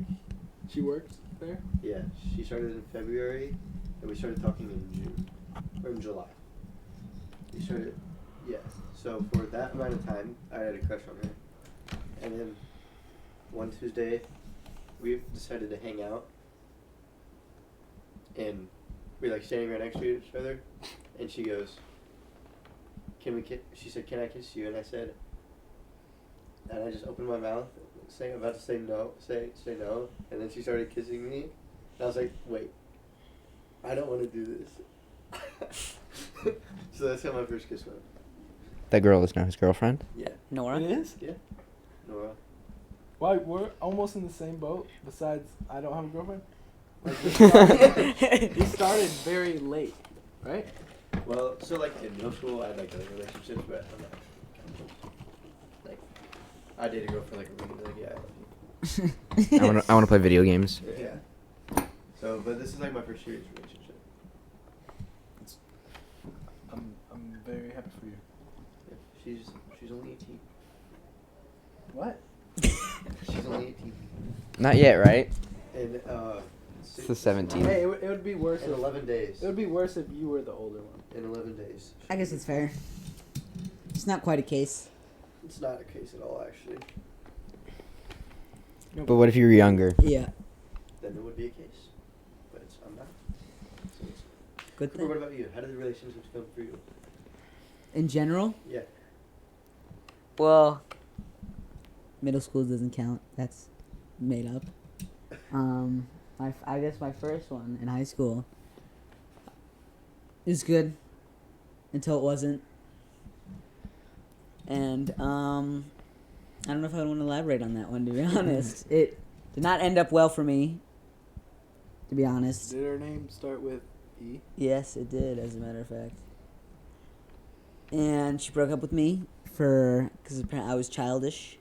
She worked there? yeah, she started in February and we started talking in June or in July. We started, yeah. So for that amount of time, I had a crush on her, and then one Tuesday, we decided to hang out, and we were like standing right next to each other, and she goes, "Can we kiss?" She said, "Can I kiss you?" And I said, and I just opened my mouth, about to say no, say no, and then she started kissing me, and I was like, "Wait, I don't want to do this." So that's how my first kiss went. That girl is now his girlfriend. Yeah. Nora? It is? Yeah. Nora. Why, we're almost in the same boat, besides I don't have a girlfriend? Like, we started very late, right? Well, so like in middle school, I had like other relationships, but I'm not. Like, I dated a girl for like a week, and like, yeah, I love I wanna play video games. you. Yeah. So, but this is like my first serious relationship. I'm very happy for you. Yeah. She's only 18. What? She's only 18. Not yet, right? And It's the 17th. Hey, it would be worse In if 11 days. it would be worse if you were the older one. In 11 days. I guess it's fair. It's not quite a case. It's not a case at all, actually. But what if you were younger? Yeah. Then it would be a case. But I'm not. So it's, Good Cooper, what thing. about you? How did the relationships come for you? In general, Yeah. Well, middle school doesn't count. That's made up. I guess my first one in high school is good until it wasn't. And I don't know if I want to elaborate on that one, to be honest. It did not end up well for me, to be honest. Did her name start with E? Yes, it did, as a matter of fact. And she broke up with me because I was childish.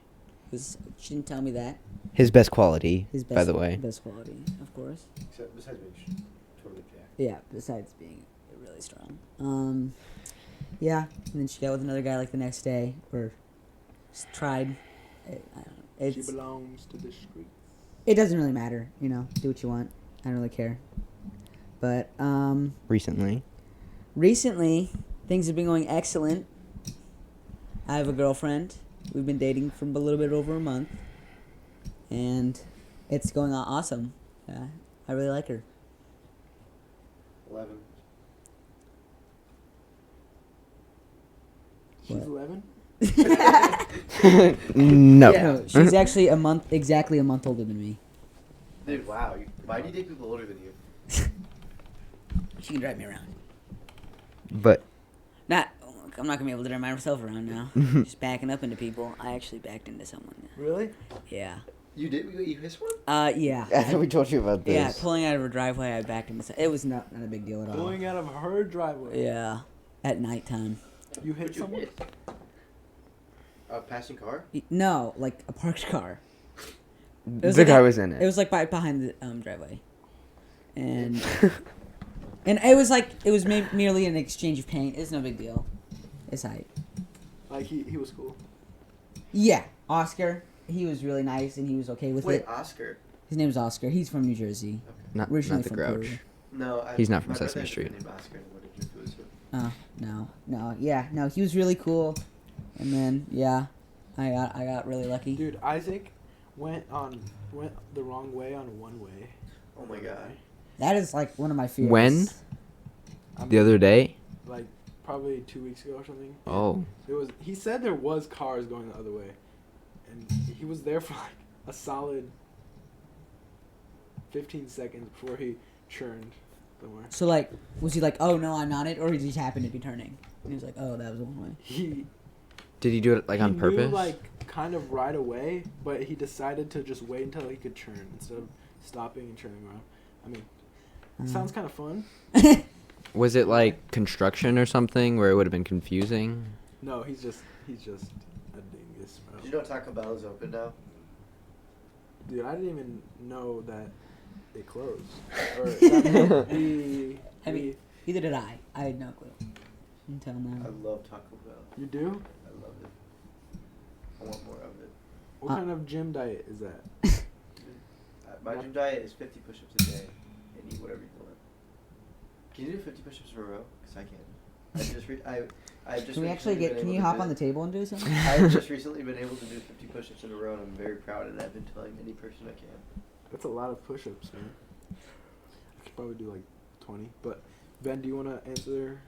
Because she didn't tell me that. His best quality, His best, by the way. best quality, of course. Except besides being totally jacked. Yeah, besides being really strong. Yeah, and then she got with another guy like the next day, or just tried. I don't know. She belongs to the street. It doesn't really matter, you know. Do what you want. I don't really care. But Recently. recently, things have been going excellent. I have a girlfriend. We've been dating for a little bit over a month, and it's going on awesome. I really like her. 11. She's What? 11? No. No, she's actually exactly a month older than me. Dude, wow. Why do you date people older than you? she can drive me around. But I'm not gonna be able to drive myself around now. Just backing up into people. I actually backed into someone. Really? Yeah. You did? You hissed one? Yeah. I thought we told you about this. Yeah, pulling out of her driveway, I backed into. It was not a big deal at all. Going out of her driveway. Yeah, at nighttime. You hit What'd you someone? hit? A passing car? No, like a parked car. It was The like guy was in it. It was like behind the driveway, and and it was merely an exchange of paint. It's no big deal. It's height. Like he was cool. Yeah, Oscar. He was really nice and he was okay with Wait, it. Oscar. His name is Oscar. He's from New Jersey. not originally the from Grouch. Peru. No, He's not from my brother Sesame has a Street. friend named Oscar, and I wanted to if it was him. Oh no, yeah, no. He was really cool, and then yeah, I got really lucky. Dude, Isaac went the wrong way on one way. Oh my god. That is like one of my fears. When? I The mean, other day? like probably 2 weeks ago or something. Oh. He said there was cars going the other way, and he was there for like a solid 15 seconds before he churned. Don't worry. So like, was he like, "Oh no, I'm not it," or he just happened to be turning? And he was like, "Oh, that was the one way." Did he do it like he on purpose? Knew, like kind of right away, but he decided to just wait until he could churn instead of stopping and churning around. I mean, sounds kind of fun. Was it like construction or something where it would have been confusing? No, he's just a dingus, bro. Did you know Taco Bell is open now? Dude, I didn't even know that it closed. Or that Neither did I. I had no clue until I now. love Taco Bell. you do? I love it. I want more of it. What kind of gym diet is that? My gym diet is 50 push-ups a day and eat whatever you want. Can you do 50 push-ups in a row? Because I can. I've just Can we actually recently get? been Can able you to hop do on the it. table and do something? I've just recently been able to do 50 push-ups in a row, and I'm very proud, and I've been telling any person I can. That's a lot of push-ups, man. I could probably do like 20. But Ben, do you want to answer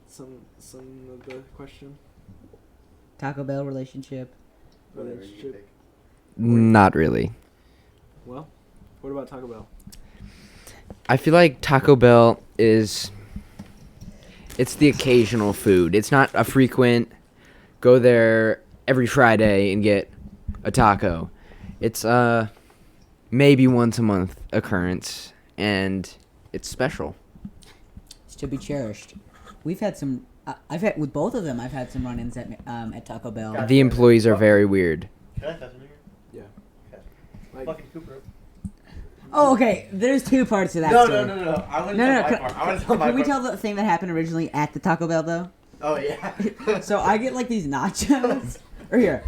some of the question? Taco Bell relationship. Whatever you Relationship. pick. Not really. Well, what about Taco Bell? I feel like Taco Bell it's the occasional food. It's not a frequent go there every Friday and get a taco. It's maybe once a month occurrence, and it's special. It's to be cherished. We've had some. I've had with both of them. I've had some run-ins at Taco Bell. Gotcha. The employees are very weird. Can I touch him here? Yeah. Okay. Like, Fucking Cooper. Oh, okay. There's two parts to that No, story. no. I want to No, tell no. my part. I want to tell my Can we part. tell the thing that happened originally at the Taco Bell though? Oh, yeah. So I get like these nachos. Or here.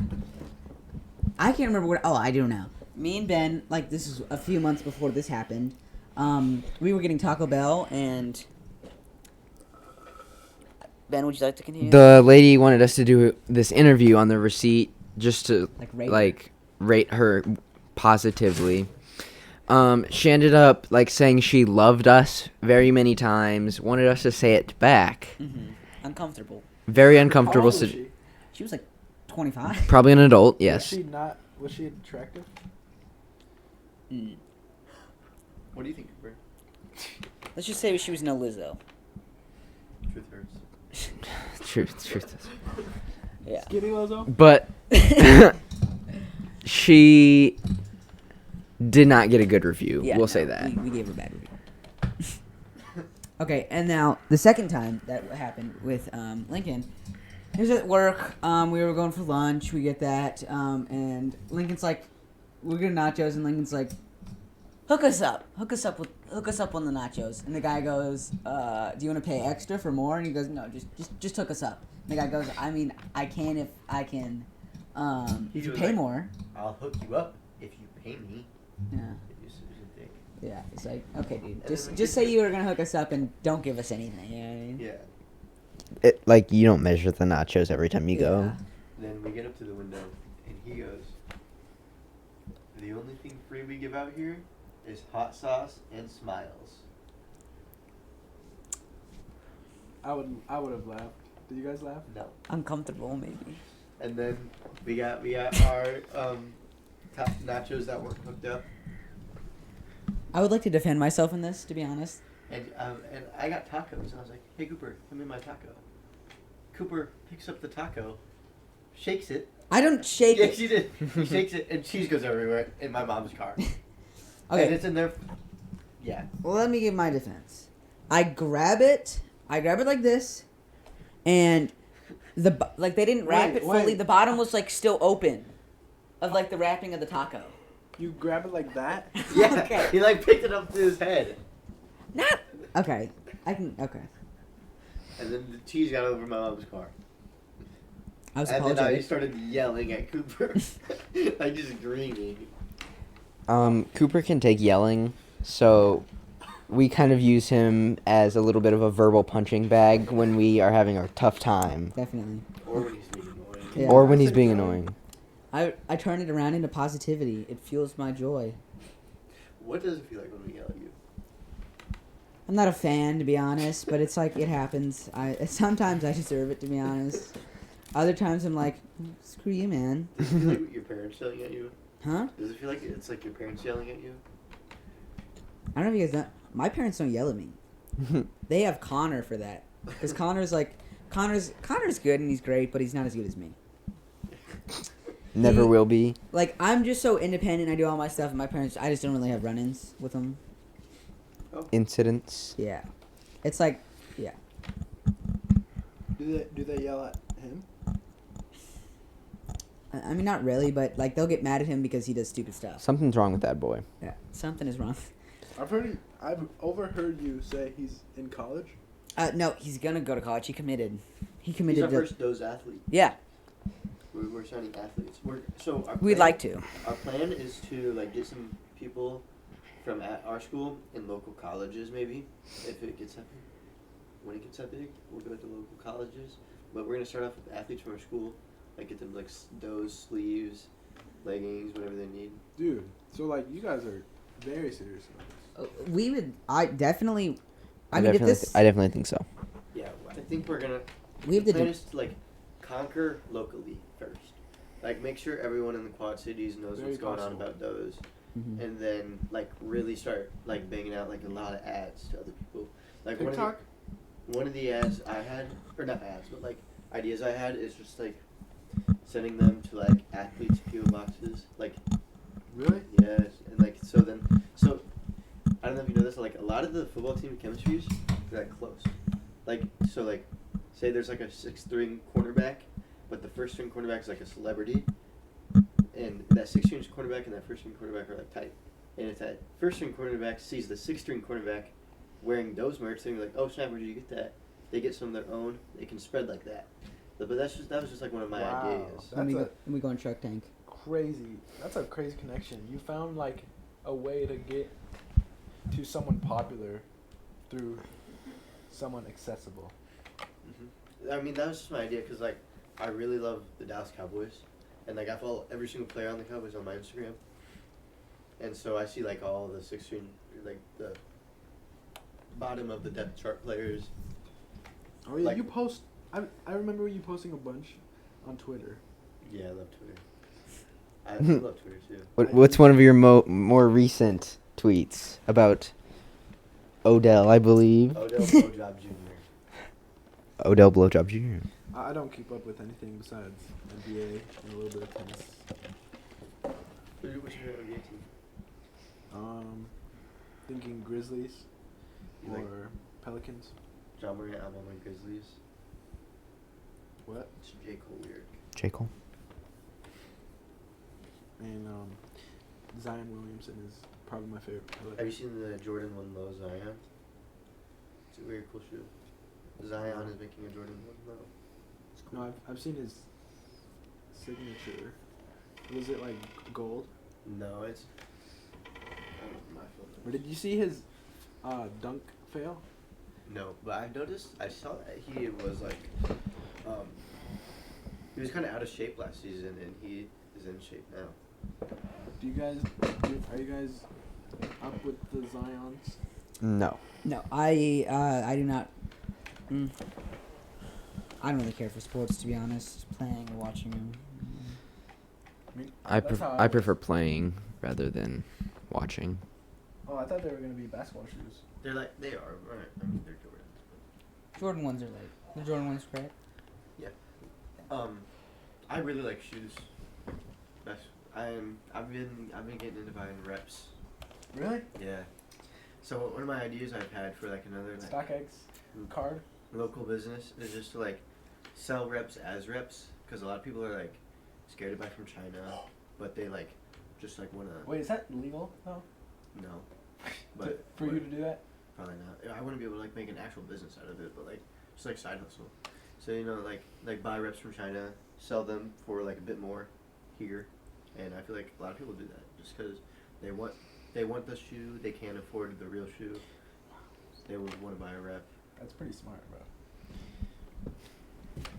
I can't remember what. Oh, I do now. Me and Ben, like this is a few months before this happened. We were getting Taco Bell, and Ben, would you like to continue? The lady wanted us to do this interview on the receipt just to Rate rate her positively. She ended up like saying she loved us very many times, wanted us to say it back. Uncomfortable. Very how uncomfortable. old was she? She was like 25. Probably an adult, yes. Was she attractive? What do you think, Cooper? Let's just say she was no Lizzo. Truth hurts. Truth. Yeah. Skinny Lizzo? But she did not get a good review. Yeah, we'll no, say that. We gave her a bad review. Okay, and now the second time that happened with Lincoln, he was at work. We were going for lunch. We get that, and Lincoln's like, "We're getting nachos," and Lincoln's like, "Hook us up on the nachos." And the guy goes, "Do you want to pay extra for more?" And he goes, "No, just hook us up." And the guy goes, "I mean, I can if I can, if He you was pay like, more." I'll hook you up if you pay me. Yeah. You're such a dick. Yeah, it's like, okay, dude, And just then we just get say you were gonna hook us up and don't give us anything. You know what I mean? Yeah. Like you don't measure the nachos every time you go. Yeah. Then we get up to the window, and he goes, "The only thing free we give out here is hot sauce and smiles." I would have laughed. Did you guys laugh? No. Uncomfortable, maybe. And then we got our top nachos that weren't hooked up, I would like to defend myself in this, to be honest. and I got tacos. And I was like, "Hey Cooper, give me my taco." Cooper picks up the taco, shakes it. I don't shake Yeah, it. she did. He shakes it, and cheese goes everywhere in my mom's car. And Okay, it's in there. Yeah. well, let me give my defense. I grab it like this, and they didn't wrap Wait, it fully. wait. The bottom was like still open, of like the wrapping of the taco. You grab it like that? Yeah. Okay. He like picked it up to his head, Not okay. I can okay. and then the cheese got over my mom's car. I was And then I apologetic. started yelling at Cooper, like just screaming. Cooper can take yelling, so we kind of use him as a little bit of a verbal punching bag when we are having a tough time, Definitely. Or when he's being annoying. Yeah. or when he's being annoying. I turn it around into positivity. It fuels my joy. What does it feel like when we yell at you? I'm not a fan, to be honest, but it's like it happens. Sometimes I deserve it, to be honest. Other times I'm like, screw you, man. Does it feel like your parents yelling at you? Huh? Does it feel like it's like your parents yelling at you? I don't know if you guys know. My parents don't yell at me. They have Connor for that. Because Connor's good and he's great, but he's not as good as me. Never will be. Like, I'm just so independent. I do all my stuff, and my parents, I just don't really have run-ins with them. Incidents. Yeah. It's like, yeah. Do they yell at him? I mean, not really, but, like, they'll get mad at him because he does stupid stuff. Something's wrong with that boy. Yeah. Something is wrong. I've overheard you say he's in college. No, he's gonna go to college. He committed. He He's committed our to... first DOZE athlete. Yeah. We're signing athletes. We'd like to. Our plan is to like get some people from at our school in local colleges, maybe if it gets that big. When it gets that big, we'll go to local colleges. But we're gonna start off with athletes from our school, like get them like DOZE sleeves, leggings, whatever they need. Dude, so like you guys are very serious about this. We would... I mean, I if this... definitely think so. Yeah, I think we're gonna. We have the to plan do... is to like conquer locally first. Like make sure everyone in the Quad Cities knows Very what's going on possible. about DOZE. Mhm. And then like really start like banging out like a lot of ads to other people. Like TikTok? one of the ads I had, or not ads, but like ideas I had is just like sending them to like athletes' PO boxes. Like Really? yes, and like so I don't know if you know this. Like a lot of the football team chemistries are like close. Like so like say there's like a 6th-string cornerback, but the 1st-string cornerback is like a celebrity. And that 6th-string cornerback and that 1st-string cornerback are like tight. And if that 1st-string cornerback sees the 6th-string cornerback wearing those merch, they're like, "Oh snap! Where did you get that?" They get some of their own. They can spread like that. But that was just like one of my Wow. ideas. That's we go on Shark Tank. crazy. That's a crazy connection. You found like a way to get to someone popular through someone accessible. I mean, that was just my idea because like I really love the Dallas Cowboys, and like I follow every single player on the Cowboys on my Instagram. And so I see like all the 6th-string, like the bottom of the depth chart players. Oh yeah, Like- you post. I remember you posting a bunch on Twitter. Yeah, I love Twitter. I love Twitter too. What's one of your more recent tweets about Odell, I believe? Odell Blowjob Jr. Odell Blowjob Jr. I don't keep up with anything besides NBA and a little bit of tennis. What's your NBA team? Thinking Grizzlies You like or Pelicans. John Morant? I'm on my Grizzlies. What? It's J. Cole weird. J. Cole. And Zion Williamson is probably my favorite player. Have you seen the Jordan 1 Low Zion? It's a very cool shoe. Zion is making a Jordan 1 Low. It's cool. No, I've seen his signature. Was it like gold? No, it's. My phone. Or did you see his dunk fail? No, but I saw that he was like, he was kind of out of shape last season, and he is in shape now. Are you guys up with the Zions? No. No, I do not. I don't really care for sports, to be honest. Playing or watching them. I mean, I that's how I was. prefer playing rather than watching. Oh, I thought they were gonna be basketball shoes. They are, right? I mean, they're Jordans. Jordan ones are like the Jordan ones, correct? I really like shoes. I've been getting into buying reps. Really? Yeah. So one of my ideas I've had for like another like, StockX card. local business is just to like sell reps as reps, because a lot of people are like scared to buy from China, but they like just like wanna. Wait, is that legal though? No. For you to do that? Probably not. I wouldn't be able to like make an actual business out of it, but like just like side hustle. So like buy reps from China, sell them for like a bit more here, and I feel like a lot of people do that just because they want the shoe, they can't afford the real shoe. They would want to buy a rep. That's pretty smart, bro.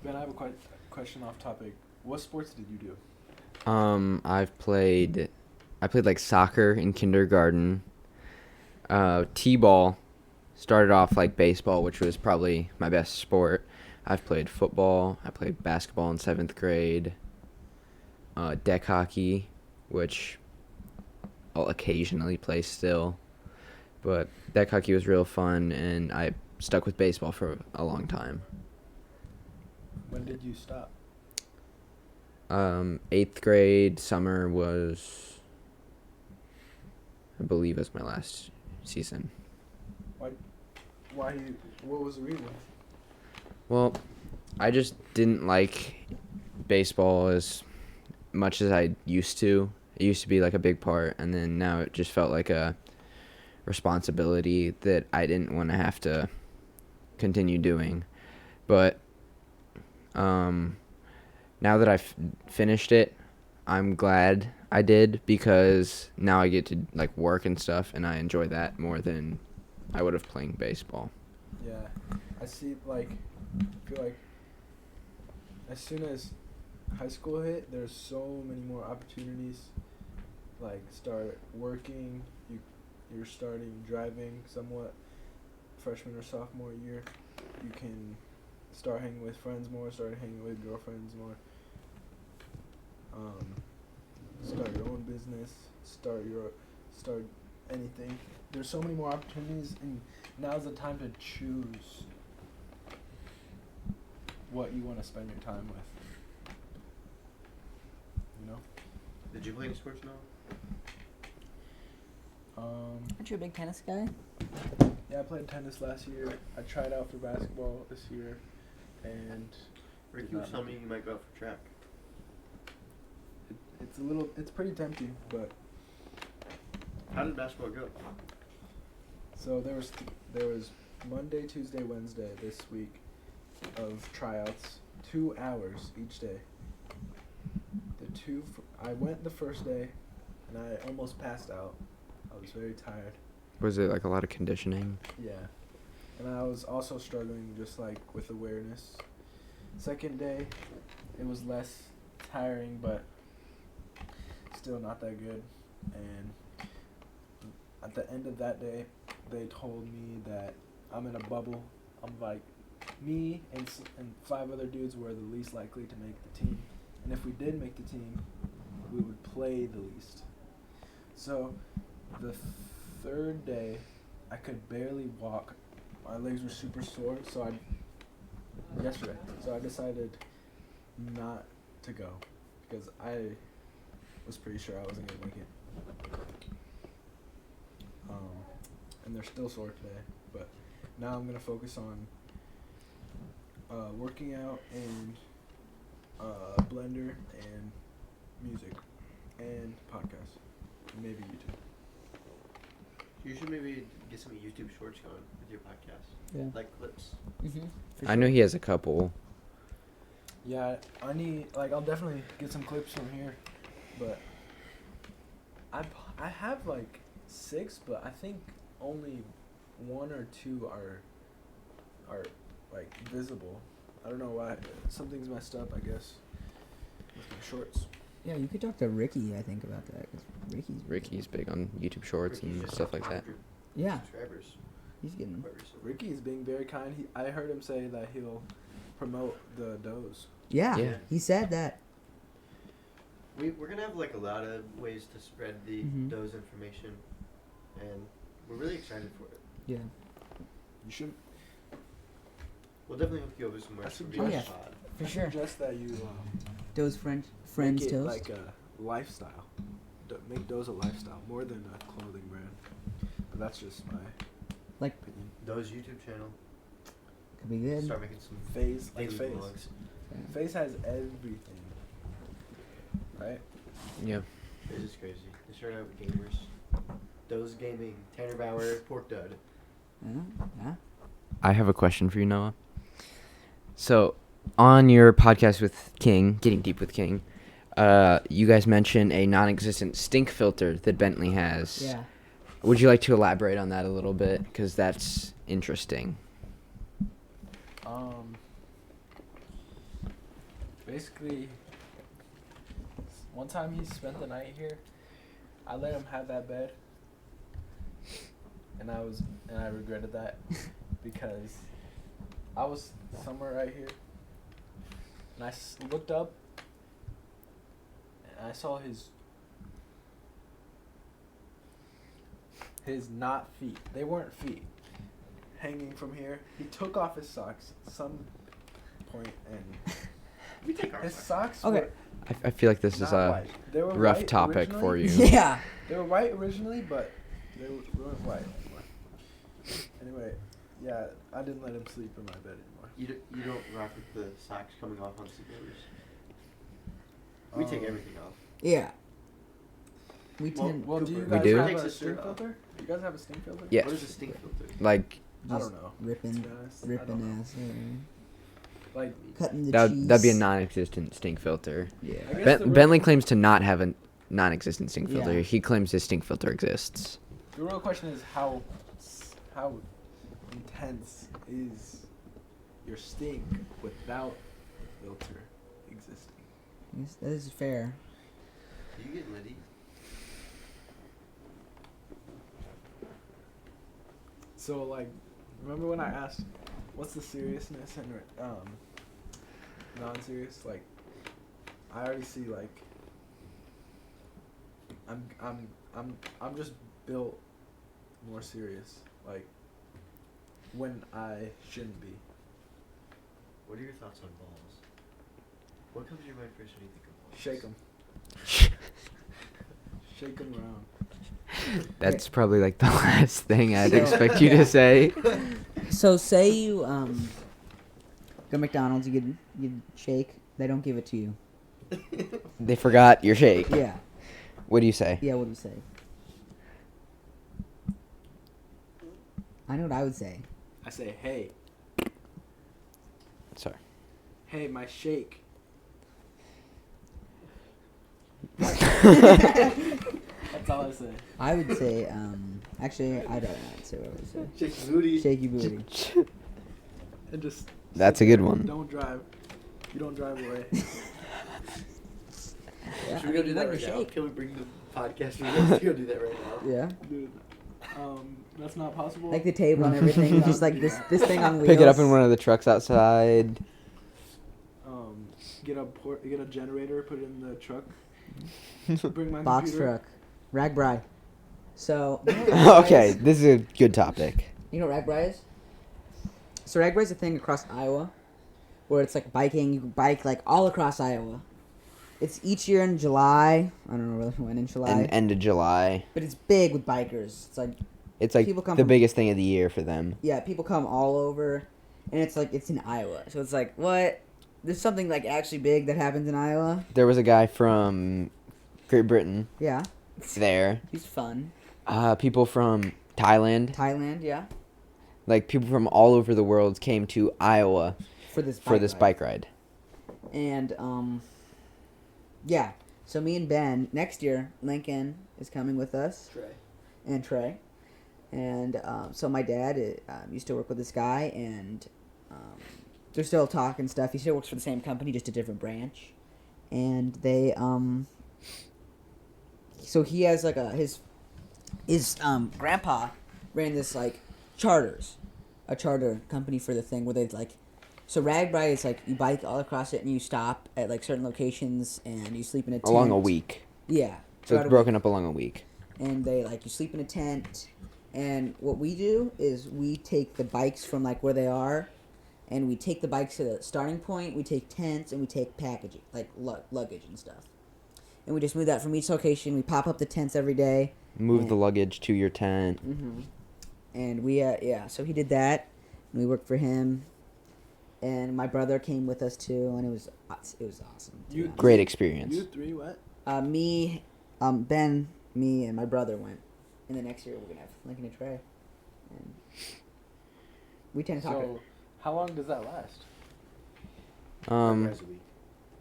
Ben, I have a question off topic. What sports did you do? I played like soccer in kindergarten. T-ball started off like baseball, which was probably my best sport. I've played football. I played basketball in 7th grade. Deck hockey, which I'll occasionally play still. But deck hockey was real fun, and I stuck with baseball for a long time. When did you stop? 8th grade summer was, I believe, was my last season. Why? What was the reason? Well, I just didn't like baseball as much as I used to. It used to be like a big part, and then now it just felt like a responsibility that I didn't want to have to continue doing. But now that I've finished it, I'm glad I did, because now I get to like work and stuff, and I enjoy that more than I would have playing baseball. Yeah, I see. Like, I feel like as soon as high school hit, there's so many more opportunities. Like, start working. You're starting driving somewhat. Freshman or sophomore year, you can start hanging with friends more. Start hanging with girlfriends more. Start your own business. Start anything. There's so many more opportunities, and now's the time to choose what you want to spend your time with. You know? Did you play any sports now? Aren't you a big tennis guy? Yeah, I played tennis last year. I tried out for basketball this year, and Ricky was telling me you might go out for track. it's pretty tempting, but How did basketball go? so there was Monday, Tuesday, Wednesday this week of tryouts, 2 hours each day. I went the first day, and I almost passed out. I was very tired. Was it like a lot of conditioning? Yeah. And I was also struggling just like with awareness. Second day, it was less tiring, but still not that good. And at the end of that day, they told me that I'm in a bubble. I'm like, me and 5 other dudes were the least likely to make the team. And if we did make the team, we would play the least. So the third day, I could barely walk. My legs were super sore, so I decided not to go, because I was pretty sure I wasn't gonna make it. And they're still sore today, but now I'm gonna focus on working out and Blender and music and podcasts, and maybe YouTube. You should maybe get some YouTube shorts going with your podcast. Yeah. Like clips. Mm-hmm. I know he has a couple. Yeah, I'll definitely get some clips from here, but I have like 6, but I think only 1 or 2 are like visible. I don't know why. Something's messed up, I guess, with my shorts. Yeah, you could talk to Ricky, I think, about that. 'Cause Ricky's big on YouTube Shorts Ricky's and just stuff like that. 100 Yeah, Subscribers. he's getting. Quite recently. Ricky is being very kind. I heard him say that he'll promote the DOZE. Yeah, Yeah. he said that. We're gonna have like a lot of ways to spread the Mhm. DOZE information, and we're really excited for it. Yeah. You should. We'll definitely hook you over some merch for Oh, being yeah. on the pod. For sure. Suggest that you Those friends make it toast. like a lifestyle. Make DOZE a lifestyle more than a clothing brand. But that's just my Like- opinion. DOZE YouTube channel. Could be good. Start making some Phase like daily Phase. vlogs. Yeah. Phase has everything, right? Yeah. It's just crazy. They started out with gamers. DOZE Gaming, Tanner Bauer, Pork Dud. Yeah. I have a question for you, Noah. So, on your podcast with King, Getting Deep with King, you guys mentioned a non-existent stink filter that Bentley has. Yeah. Would you like to elaborate on that a little bit? Because that's interesting. Basically, one time he spent the night here. I let him have that bed, and I regretted that because I was somewhere right here, and I looked up, and I saw his his not feet. They weren't feet. Hanging from here. He took off his socks at some point and We take our his socks. socks Okay. were I feel like this is not a white. They were rough white topic for originally. you. Yeah. They were white originally, but they weren't white anymore. Anyway, yeah, I didn't let him sleep in my bed anymore. You don't rock with the socks coming off on sleepovers. We take everything off. Yeah. We Well, tend Well, do you Cooper. We guys do? have Takes a his stink shirt off. filter? You guys have a stink filter? Yes. What is a stink filter? Like I just don't know. ripping, To be honest, I don't ripping know. ass, Like, cutting the cheese. that'd be a non-existent stink filter. Yeah. I guess the Bentley claims to not have a non-existent stink filter. Yeah. He claims his stink filter exists. the real question is how intense is your stink without the filter existing? Yes, that is fair. Do you get litty? So like, remember when I asked, what's the seriousness and non-serious? Like, I already see like, I'm just built more serious. Like, when I shouldn't be. What are your thoughts on balls? What comes to your mind first when you think of balls? Shake them. Shake them around. That's probably like the last thing I'd So- expect you to say. So say you go to McDonald's, you get shake. They don't give it to you. They forgot your shake. Yeah. What do you say? Yeah. What do you say? I know what I would say. I say, hey, Sorry. hey, my shake. That's all I say. I would say, actually, I don't know. I'd say what I would say. Shake your booty. Shaky booty. And just. That's sit a good there. one. Don't drive. You don't drive away. Yeah, Should we go do that when right you now? shake. Can we bring the podcast? Let's go do that right now. Yeah. Dude, that's not possible. Like the table and everything, just like this thing on wheels. Pick it up in one of the trucks outside. Get a generator, put it in the truck. Bring my Box computer. truck. Ragbri. So. You know what Ragbri Okay, is? this is a good topic. You know what Ragbri is? So Ragbri is a thing across Iowa, where it's like biking. You can bike like all across Iowa. It's each year in July. I don't know really when in July. And end of July. But it's big with bikers. It's like, It's like People come the from- biggest thing of the year for them. yeah, people come all over, and it's like it's in Iowa. So it's like, what? There's something like actually big that happens in Iowa. There was a guy from Great Britain Yeah, there. he's fun. People from Thailand. Thailand, yeah, Like people from all over the world came to Iowa for this for this ride. bike ride. And yeah. So me and Ben next year, Lincoln is coming with us, Trey. and Trey, and so my dad used to work with this guy, and they're still talking stuff. He still works for the same company, just a different branch, and they so he has like his grandpa ran this like a charter company for the thing where they like. So Ragbri is like you bike all across it and you stop at like certain locations and you sleep in a tent. Along a week. Yeah. So throughout it's a broken up along a week. week. And they like you sleep in a tent, and what we do is we take the bikes from like where they are, and we take the bikes to the starting point. We take tents and we take packaging like luggage and stuff, and we just move that from each location. We pop up the tents every day. Move Yeah. the luggage to your tent. Mm-hmm. And we yeah, so he did that, and we worked for him. And my brother came with us too, and it was awesome. to be You- honest. Great experience. You three what? Me, Ben, me, and my brother went. And the next year we're gonna have Lincoln and Trey. And we tend to talk. So, how long does that last? Guys a week.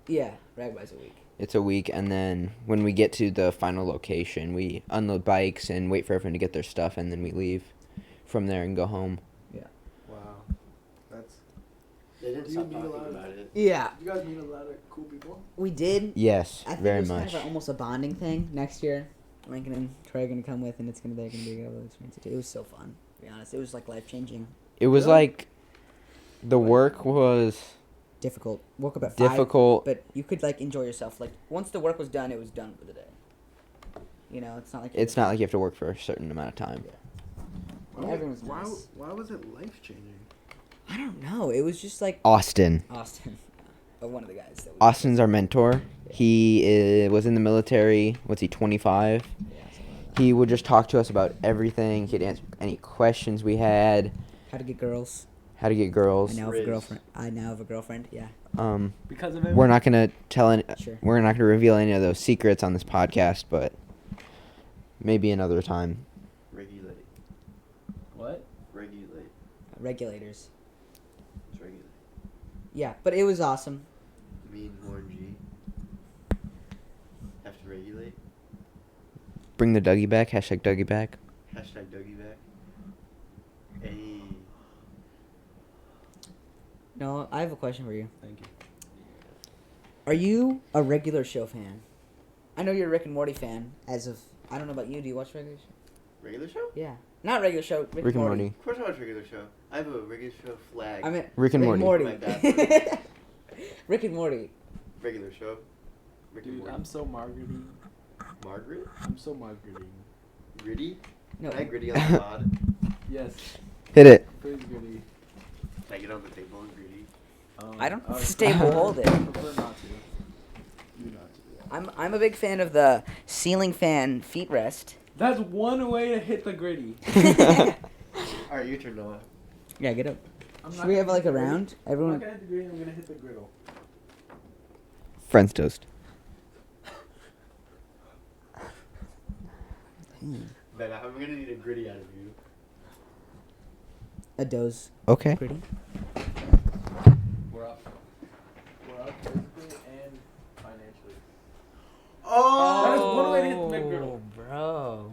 Yeah, Ragby's a week. It's a week, and then when we get to the final location, we unload bikes and wait for everyone to get their stuff, and then we leave from there and go home. Wow, that's. They didn't Do you stop meet a talking lot of- about it. Yeah, You guys meet a lot of cool people. we did. Yes, I think very it was much. kind of almost a bonding thing. Next year, Lincoln and Trey are gonna come with, and they're gonna be a good experience too. It was so fun. To be honest, it was like life changing. It was Really? like the work was Difficult. Woke up at 5. difficult. But you could like enjoy yourself. Like once the work was done, it was done for the day. You know, it's not like It's not like you have to work for a certain amount of time. Everyone's nice. Why was it life changing? I don't know. It was just like Austin. Austin, one of the guys. That we Austin's our mentor. He was in the military. What's he, 25? Yeah, something like that. He would just talk to us about everything. He'd answer any questions we had. How to get girls. How to get girls. I now have a Riz. girlfriend. I now have a girlfriend. Yeah. Because of him. We're not gonna tell any. Sure. We're not gonna reveal any of those secrets on this podcast, but maybe another time. Regulate. What? Regulate. Regulators. It's regulate. Yeah, but it was awesome. Me and Warren G. Have to regulate. Bring the Dougie back. Hashtag Dougie back. Hashtag Dougie back. Hey. No, I have a question for you. Thank you. Are you a regular show fan? I know you're a Rick and Morty fan. As of, I don't know about you. Do you watch regular show? Regular show? Yeah, not regular show. Rick, Rick and Morty. Of course I watch regular show. I have a regular show flag. I mean Rick and Morty. My bathroom. Rick and Morty. Regular show. Rick and Dude, Morty. I'm so Margaretine. Margaret? I'm so Margaretine. Gritty? No. Can I gritty on the pod? Yes. Hit it. Please, Gritty. Can I get on the table and gritty? I don't stable hold it. I prefer not to. Do not to. I'm a big fan of the ceiling fan feet rest. That's one way to hit the Gritty. Alright, your turn, Noah. Yeah, get up. I'm Should not we gonna have like hit a the Gritty. round? I'm Everyone. not gonna hit the Gritty. I'm gonna hit the griddle. Friends toast. Ben, I'm gonna need a gritty out of you. A DOZE. Okay. Pretty. We're up. We're up physically and financially. Oh! That is one way to hit the McGriddle. Bro.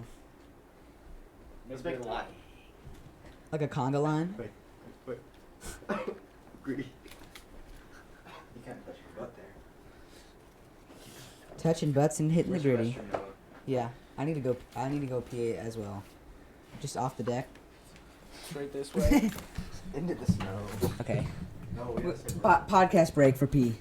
Let's make a line. Like a conga line. Wait. Gritty. You can't touch your butt there. Touching butts and hitting Where's the your gritty. restroom, Noah? Yeah. I need to go pee as well. Just off the deck. Straight this way. Into the snow. Okay. No, we didn't say Podcast break for pee.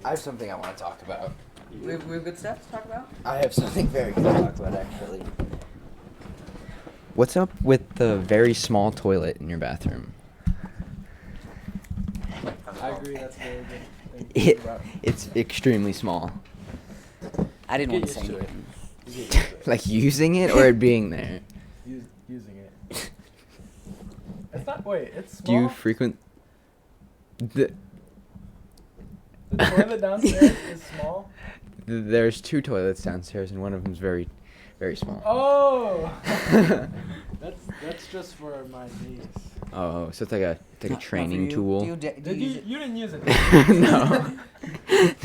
I have something I want to talk about. We have good stuff to talk about. I have something very good to talk about, actually. What's up with the very small toilet in your bathroom? I agree. That's a very good thing to It, think about. it's extremely small. I didn't Get want to say used to it. anything. You get used to it. Like using it or it being there? Using it. It's not. Wait, it's Do small. you frequent the? The toilet downstairs is small. There's 2 toilets downstairs, and one of them's very, very small. Oh. That's just for my niece. Oh, so it's like a Not for training you. tool. Do you Did use you? it? You didn't use it. Did you? No.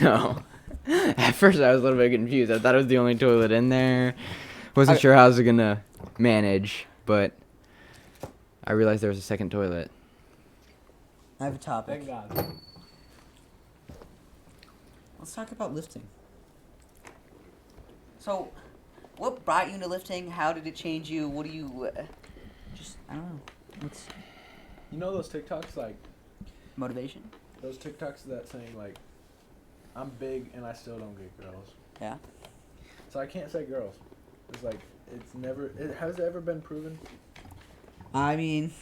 No. At first, I was a little bit confused. I thought it was the only toilet in there. Wasn't Okay. sure how I was gonna manage, but I realized there was a second toilet. I have a topic. Thank God. Let's talk about lifting. So, what brought you into lifting? How did it change you? What do you Just I don't know. What's You know those TikToks like motivation? those TikToks that saying like, I'm big and I still don't get girls. Yeah. So I can't say girls. It's like it's never. Has it ever been proven? I mean,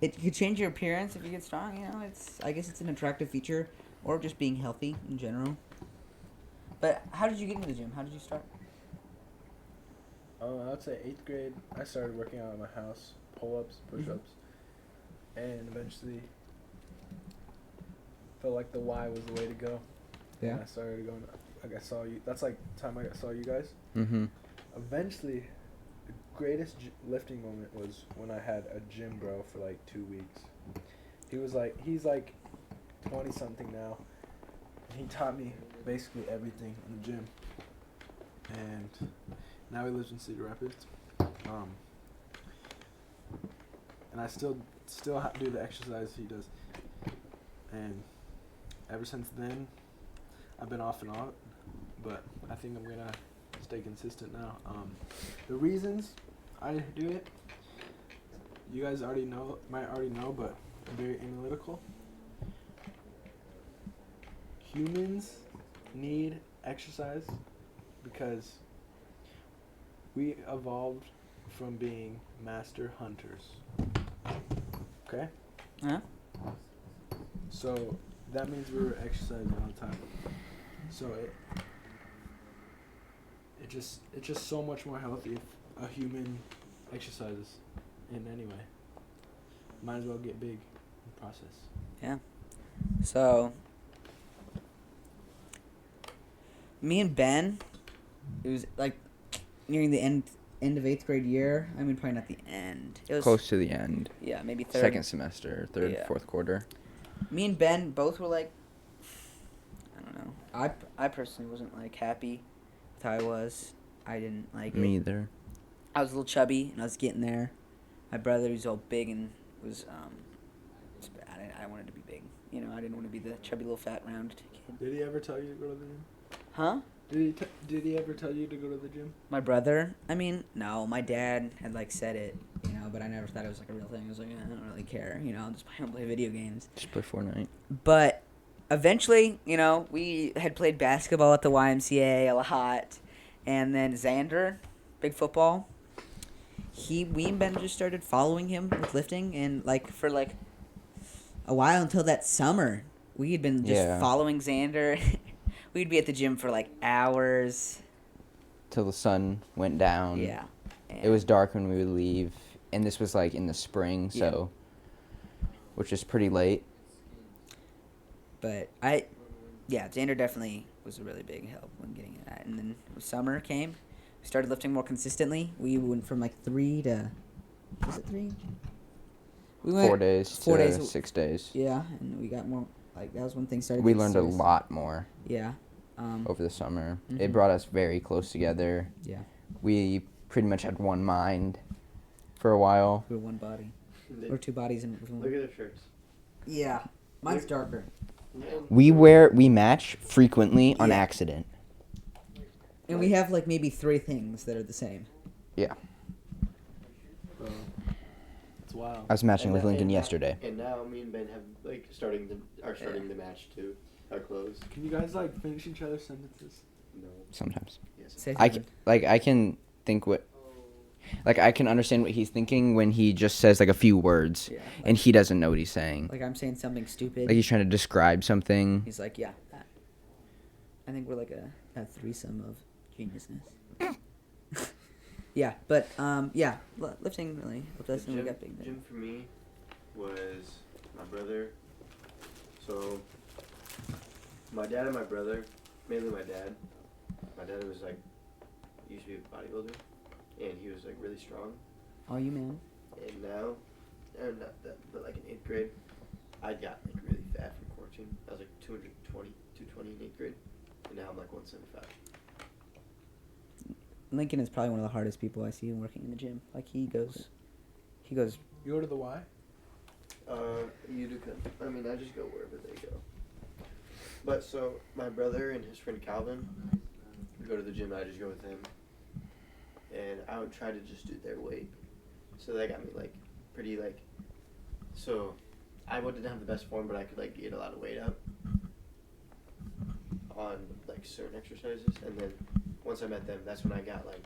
it could change your appearance if you get strong. You know, I guess it's an attractive feature, or just being healthy in general. But how did you get into the gym? How did you start? I'd say 8th grade. I started working out at my house, pull-ups, push-ups, and eventually felt like the Y was the way to go. Yeah. And I started going. Like I saw you. That's like the time I saw you guys. Mm-hmm. Eventually, the greatest lifting moment was when I had a gym bro for like 2 weeks. He's like 20 something now. And he taught me basically everything in the gym. And now he lives in Cedar Rapids. And I still do the exercise he does. And ever since then, I've been off and on, but I think I'm gonna stay consistent now. The reasons I do it, you guys might already know, but I'm very analytical. Humans need exercise because we evolved from being master hunters. Okay? Huh? So that means we were exercising all the time. So it's just so much more healthy if a human exercises in any way. Might as well get big in the process. So, me and Ben, it was like nearing the end of 8th grade year. I mean, probably not the end. it was Close to the end. Yeah, maybe third. Second semester, third, Yeah. fourth quarter. Me and Ben both were like, I don't know. I personally wasn't like happy with how I was. I didn't like it. Me either. I was a little chubby and I was getting there. My brother was all big and was it's bad. I wanted to be big. You know, I didn't want to be the chubby little fat round kid. Did he ever tell you to go to the gym? Huh? Did he ever tell you to go to the gym? My brother? I mean, no. My dad had like said it, you know, but I never thought it was like a real thing. I was like, I don't really care. You know, I'll just play video games. Just play Fortnite. But eventually, you know, we had played basketball at the YMCA a lot, and then Xander, big football. We and Ben just started following him with lifting, and like for like A while until that summer. we had been just Yeah. following Xander. We'd be at the gym for like hours. Till the sun went down. Yeah. It was dark when we would leave, and this was like in the spring, so, which is pretty late. But Xander definitely was a really big help when getting that. And then summer came, we started lifting more consistently. We went from like 3 to, was it 3? We 4 days 4 to days. 6 days. Yeah, and we got more. Like that was when things started. We getting learned a serious. lot more Yeah. over the summer. Mhm. It brought us very close together. Yeah. We pretty much had one mind for a while. We're one body. They- Or 2 bodies in Look one. at their shirts. Yeah. Mine's darker. We match frequently on Yeah. accident. And we have like maybe 3 things that are the same. Yeah. Bro, it's wild. I was matching with And- Lincoln and- yesterday. And now me and Ben have like are starting the match too. our clothes. Can you guys like finish each other's sentences? No. Sometimes. Yes. Say I something. can think what. Like, I can understand what he's thinking when he just says, like, a few words, Yeah. and he doesn't know what he's saying. Like I'm saying something stupid. Like, he's trying to describe something. He's like, yeah, that. I think we're like a threesome of geniusness. Yeah, but yeah, lifting really helped us, and we got big. Gym for me was my brother. So my dad and my brother, mainly my dad. My dad was like used to be a bodybuilder, and he was like really strong. Oh, you man. And now, and not that, but like in 8th grade, I got like really fat from quarantine. I was like 220 in 8th grade, and now I'm like 175. Lincoln is probably one of the hardest people I see working in the gym. Like he goes. You go to the Y? Utica. I mean, I just go wherever they go. But so my brother and his friend Calvin would go to the gym. I just go with him, and I would try to just do their weight. So that got me like pretty like. So I didn't have the best form, but I could like get a lot of weight up on like certain exercises, and then once I met them, that's when I got like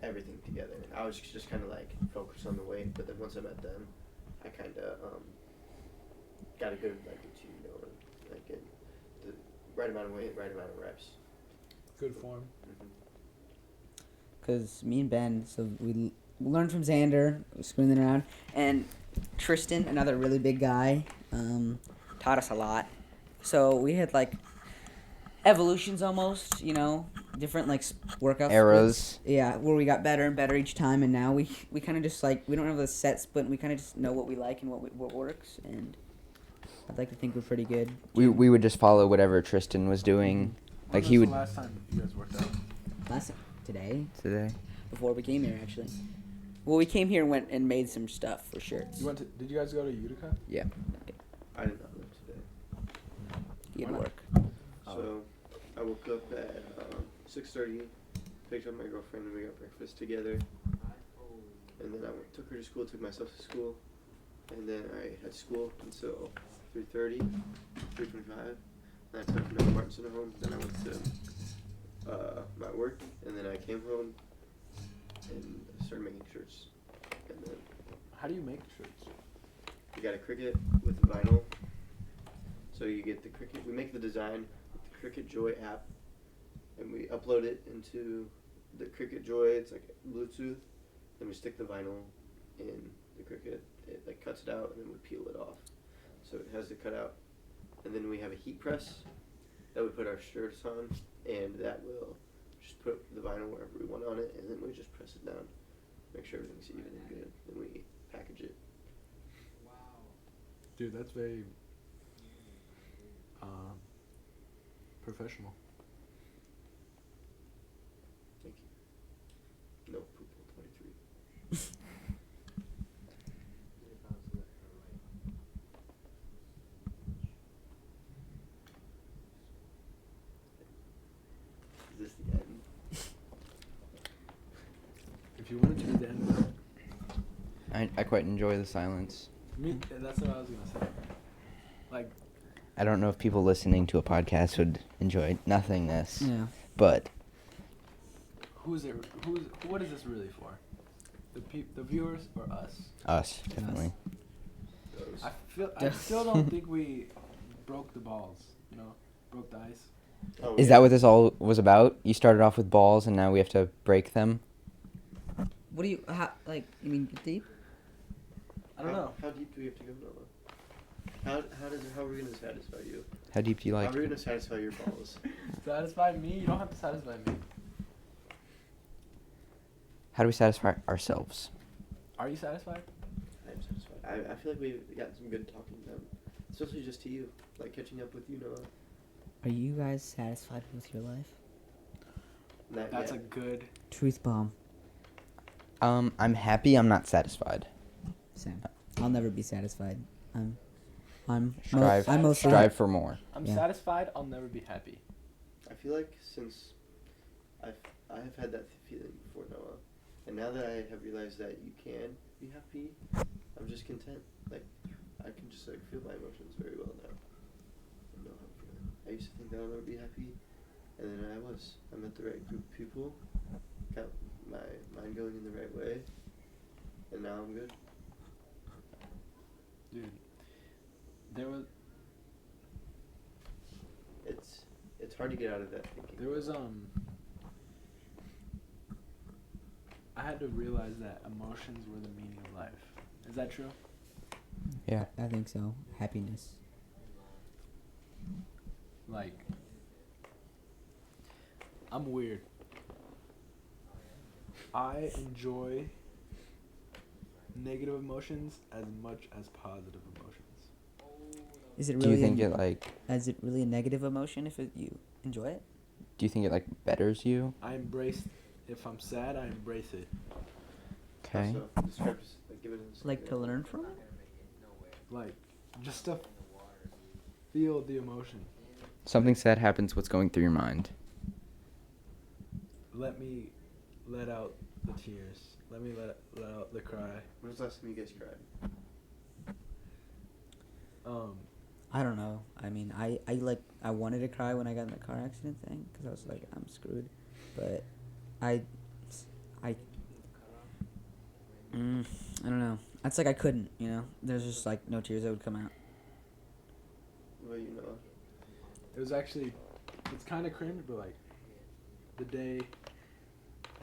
everything together. I was just kind of like focused on the weight, but then once I met them, I kind of got a good like routine going, like in the right amount of weight, right amount of reps. Good form. Because me and Ben, so we learned from Xander, screwing around, and Tristan, another really big guy, taught us a lot. So we had like evolutions almost, you know, different like workout Eras. splits. Yeah, where we got better and better each time, and now we kind of just like we don't have a set split. And we kind of just know what we like and what works, and I'd like to think we're pretty good. We would just follow whatever Tristan was doing. Like, he would. The last time you guys worked out? Today Today. before we came here actually. Well, we came here and went and made some stuff for shirts. Did you guys go to Utica? Yeah. I did not live today. You had Why not? work. So I woke up at 6:30, picked up my girlfriend, and we got breakfast together. And then I took her to school, took myself to school, and then I had school until 3:30, 3:25. Then I took Noah Martinson home. Then I went to my work, and then I came home and started making shirts. And then How do you make shirts? you got a Cricut with vinyl. So you get the Cricut. We make the design with the Cricut Joy app, and we upload it into the Cricut Joy. It's like Bluetooth. Then we stick the vinyl in the Cricut. It like cuts it out, and then we peel it off. So it has the cutout. And then we have a heat press that we put our shirts on, and that will just put the vinyl wherever we want on it, and then we just press it down, make sure everything's even and good. Then we package it. Dude, that's very professional. Thank you. No poople 23. Is this the end? If you wanted to be the end, I quite enjoy the silence. that's what I was gonna say. Like, I don't know if people listening to a podcast would enjoy nothingness, Yeah. but what is this really for? The viewers or us? us, definitely. Those. I still don't think we broke the balls. You know, broke the ice. Oh, Is yeah. that what this all was about? You started off with balls, and now we have to break them? What do you like? You mean deep? I don't know. How deep do we have to go, Noah? How are we gonna satisfy you? How deep do you like How are we gonna satisfy your balls? Satisfy me? You don't have to satisfy me. How do we satisfy ourselves? Are you satisfied? I am satisfied. I feel like we've got some good talking done, especially just to you, like catching up with you, Noah. Are you guys satisfied with your life? Not That's yet. a good. Truth bomb. I'm happy. I'm not satisfied. Sam, I'll never be satisfied. I'm Strive. mostly Strive for more. I'm Yeah. satisfied. I'll never be happy. I feel like since I have had that feeling before, Noah, and now that I have realized that you can be happy, I'm just content. Like I can just like feel my emotions very well now. I used to think that I'll never be happy, and then I was. I met the right group of people, got my mind going in the right way, and now I'm good. Dude, there was It's hard to get out of that thinking. There was I had to realize that emotions were the meaning of life. Is that true? Yeah. I think so. Happiness. Like, I'm weird. I enjoy negative emotions as much as positive emotions. Is it Do you really? think it like? Is it really a negative emotion if you enjoy it? Do you think it like betters you? I embrace. If I'm sad, I embrace it. Okay. So describe, like, give it a Like to learn from it? Like, just to feel the emotion. Something sad happens. What's going through your mind? Let me let out the tears. Let me let out the cry. When was the last time you guys cried? I don't know. I mean, I wanted to cry when I got in the car accident thing because I was like, I'm screwed. But I don't know. It's like I couldn't, you know. There's just like no tears that would come out. Well, you know. It was actually, it's kind of cringe, but like, the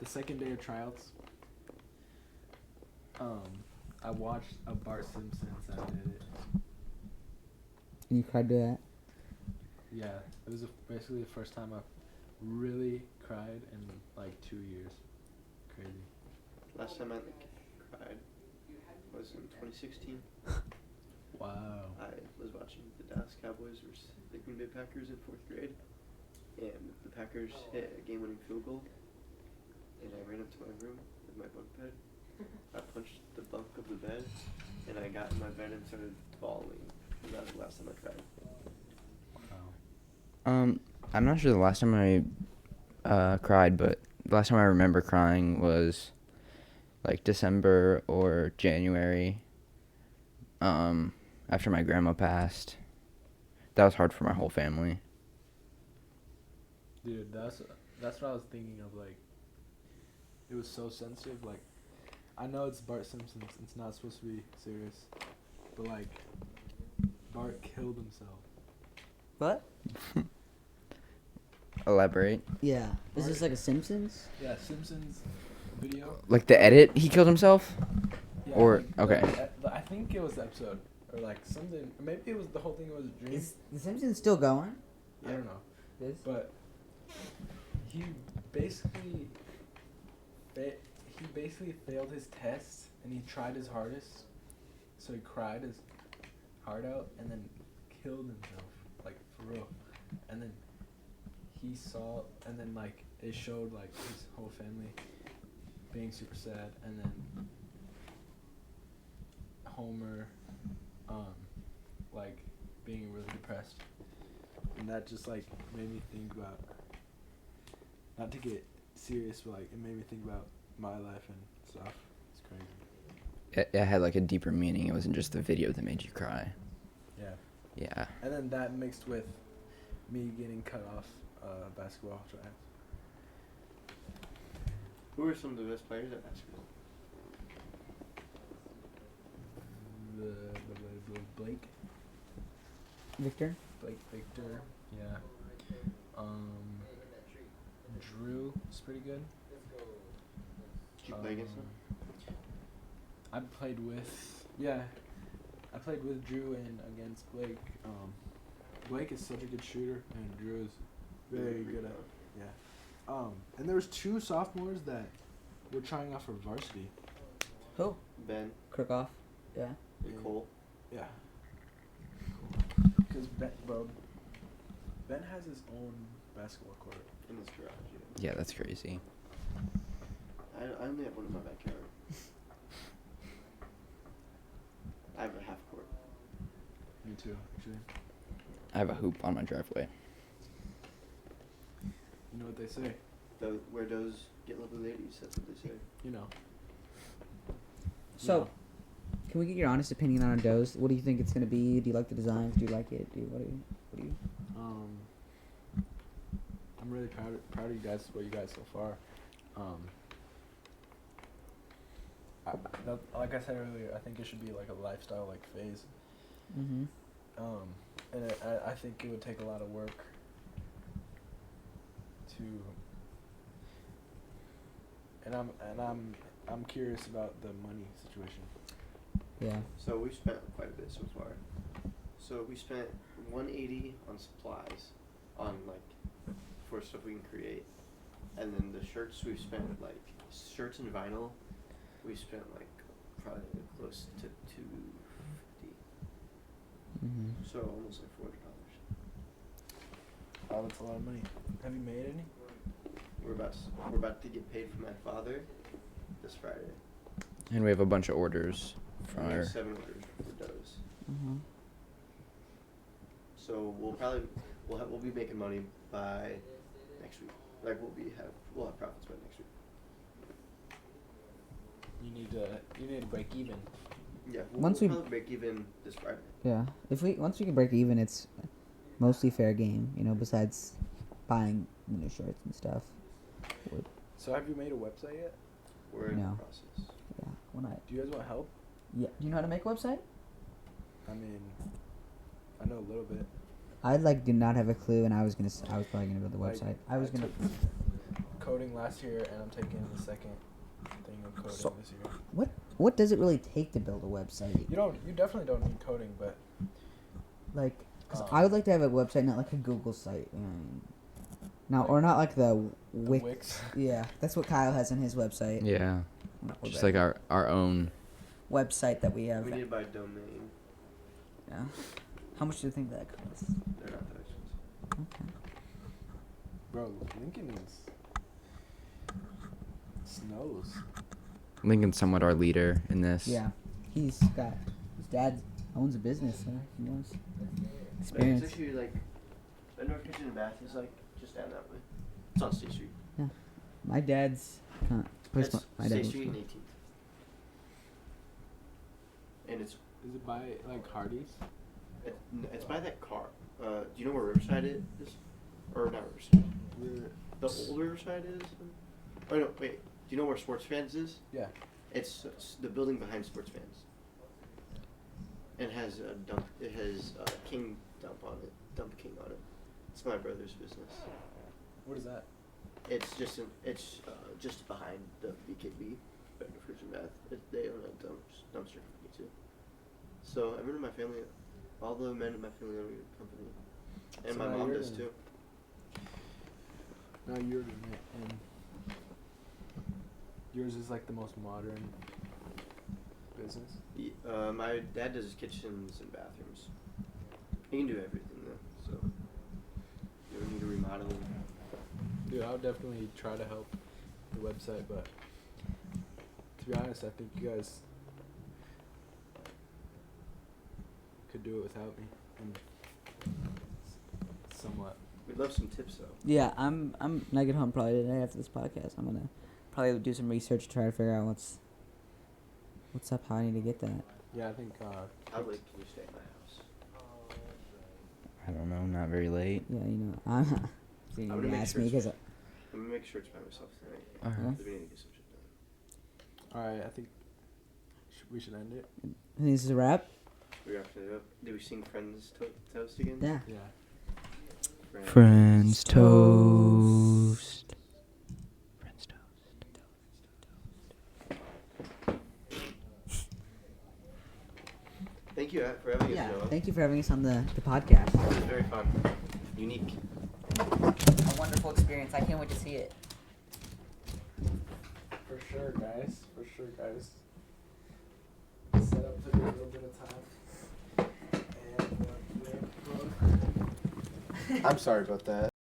second day of tryouts, I watched a Bart Simpson Saturday. And you cried to that? Yeah, it was basically the first time I've really cried in like 2 years. Crazy. Last time I cried was in 2016. Wow. I was watching the Dallas Cowboys versus the Green Bay Packers in 4th grade, and the Packers hit a game-winning field goal, and I ran up to my room with my bunk bed. I punched the bunk of the bed, and I got in my bed and started bawling. And that was the last time I cried. Wow. I'm not sure the last time I cried, but the last time I remember crying was like December or January. After my grandma passed. That was hard for my whole family. Dude, that's what I was thinking of. Like, it was so sensitive. Like, I know it's Bart Simpson. It's not supposed to be serious, but like, Bart killed himself. What? Elaborate. Yeah. Is this like a Simpsons? Yeah, Simpsons video. Like the edit, he killed himself? Yeah, Or- like, okay. I think it was the episode, or like something. Maybe it was the whole thing was a dream. Is the Simpsons still going? I don't know. This? But he basically failed his test, and he tried his hardest, so he cried his heart out and then killed himself, like for real. And then like it showed like his whole family being super sad, and then Homer like being really depressed. And that just like made me think about, not to get serious, but like it made me think about my life and stuff. It's crazy. It had like a deeper meaning. It wasn't just the video that made you cry. Yeah. Yeah. And then that mixed with me getting cut off basketball tryouts. Who are some of the best players at basketball? Blake Victor? Victor, yeah. Drew is pretty good. Did you play against them? I played with Drew and against Blake. Blake is such a good shooter, and Drew is very good at it. Yeah. And there was 2 sophomores that were trying out for varsity. Who? Ben, Kirkhoff. Yeah. Nicole. Yeah. Because Ben has his own basketball court. In this garage, Yeah, that's crazy. I only have one in my backyard. I have a half court. Me too, actually. I have a hoop on my driveway. You know what they say? Where DOZE get lovely ladies, that's what they say. You know. So, can we get your honest opinion on DOZE? What do you think it's gonna be? Do you like the designs? Do you like it? What do you? I'm really proud of you guys. What you guys so far. Like I said earlier, I think it should be like a lifestyle like phase. Mm-hmm. And I think it would take a lot of work to. And I'm curious about the money situation. Yeah. So we've spent quite a bit so far. So we spent 180 on supplies, on like for stuff we can create, and then the shirts we've spent like shirts and vinyl. We spent like probably close to $250. Mm-hmm. So almost like $400. Oh, that's a lot of money. Have you made any? We're about to get paid from my father this Friday. And we have a bunch of orders We from have our. 7 orders for DOZE. Mm-hmm. So we'll be making money by next week. Like we'll have profits by next week. You need to break even. Yeah, Once we'll we- probably break even this Friday. Yeah. Once we can break even, it's mostly fair game. You know, besides buying shirts and stuff. So have you made a website yet? We're in No. the process. Yeah. When I. Do you guys want help? Yeah. Do you know how to make a website? I mean, I know a little bit. I did not have a clue, and I was probably gonna build the Like, website. I was gonna. took coding last year, and I'm taking the second thing of coding So- this year. What does it really take to build a website? You definitely don't need coding, but Like, cause Um, I would like to have a website, not like a Google site. You know what I mean? Or not like the the Wix. Wix. Yeah, that's what Kyle has on his website. Yeah. Not Just website. like our own. Website that we have. We need to buy a domain. Yeah. How much do you think that costs? They're not that expensive. Okay. Bro, Lincoln snows. Lincoln's somewhat our leader in this. Yeah, his dad owns a business, so he knows It's experience. actually like the North Kitchen and Bath is like just down that way. It's on State Street. My dad's place. It's My dad State was Street from. and 18th. And it's Is it by like Hardee's? it's by that car. Do you know where Riverside is? Or not Riverside? The old Riverside is? Oh no, wait. Do you know where Sports Fans is? Yeah. It's the building behind Sports Fans. It has a dump. It has King Dump on it. Dump King on it. It's my brother's business. What is that? It's just behind the BKB, Better Fridge and Bath. They own a dumpster company too. So everyone in my family, all the men in my family own a company, and So my now mom you're does the- too. Now you're doing it, and yours is like the most modern business. My dad does kitchens and bathrooms. He can do everything though, so you don't need to remodel. Dude, I would definitely try to help the website, but to be honest, I think you guys could do it without me, and somewhat. We'd love some tips though. Yeah, I'm when I get home probably today after this podcast. I'm gonna probably do some research to try to figure out what's up, how I need to get that. Yeah, I think. How late can you stay at my house? I don't know. Not very late. Yeah, I'm so you're I'm gonna gonna make ask sure me it's- because I'm gonna make sure it's by myself tonight. Alright. Yeah. Because we need to get some shit done. All right, I think we should end it. this is a wrap. We wrapped it up. Did we sing Friends Toast again? Yeah. Yeah. Friends toast. Friends toast. Thank you for having Yeah. us, Noah. Thank you for having us on the podcast. It was very fun. Unique. A wonderful experience. I can't wait to see it. For sure, guys. For sure, guys. Set up took a little bit of time. And, I'm sorry about that.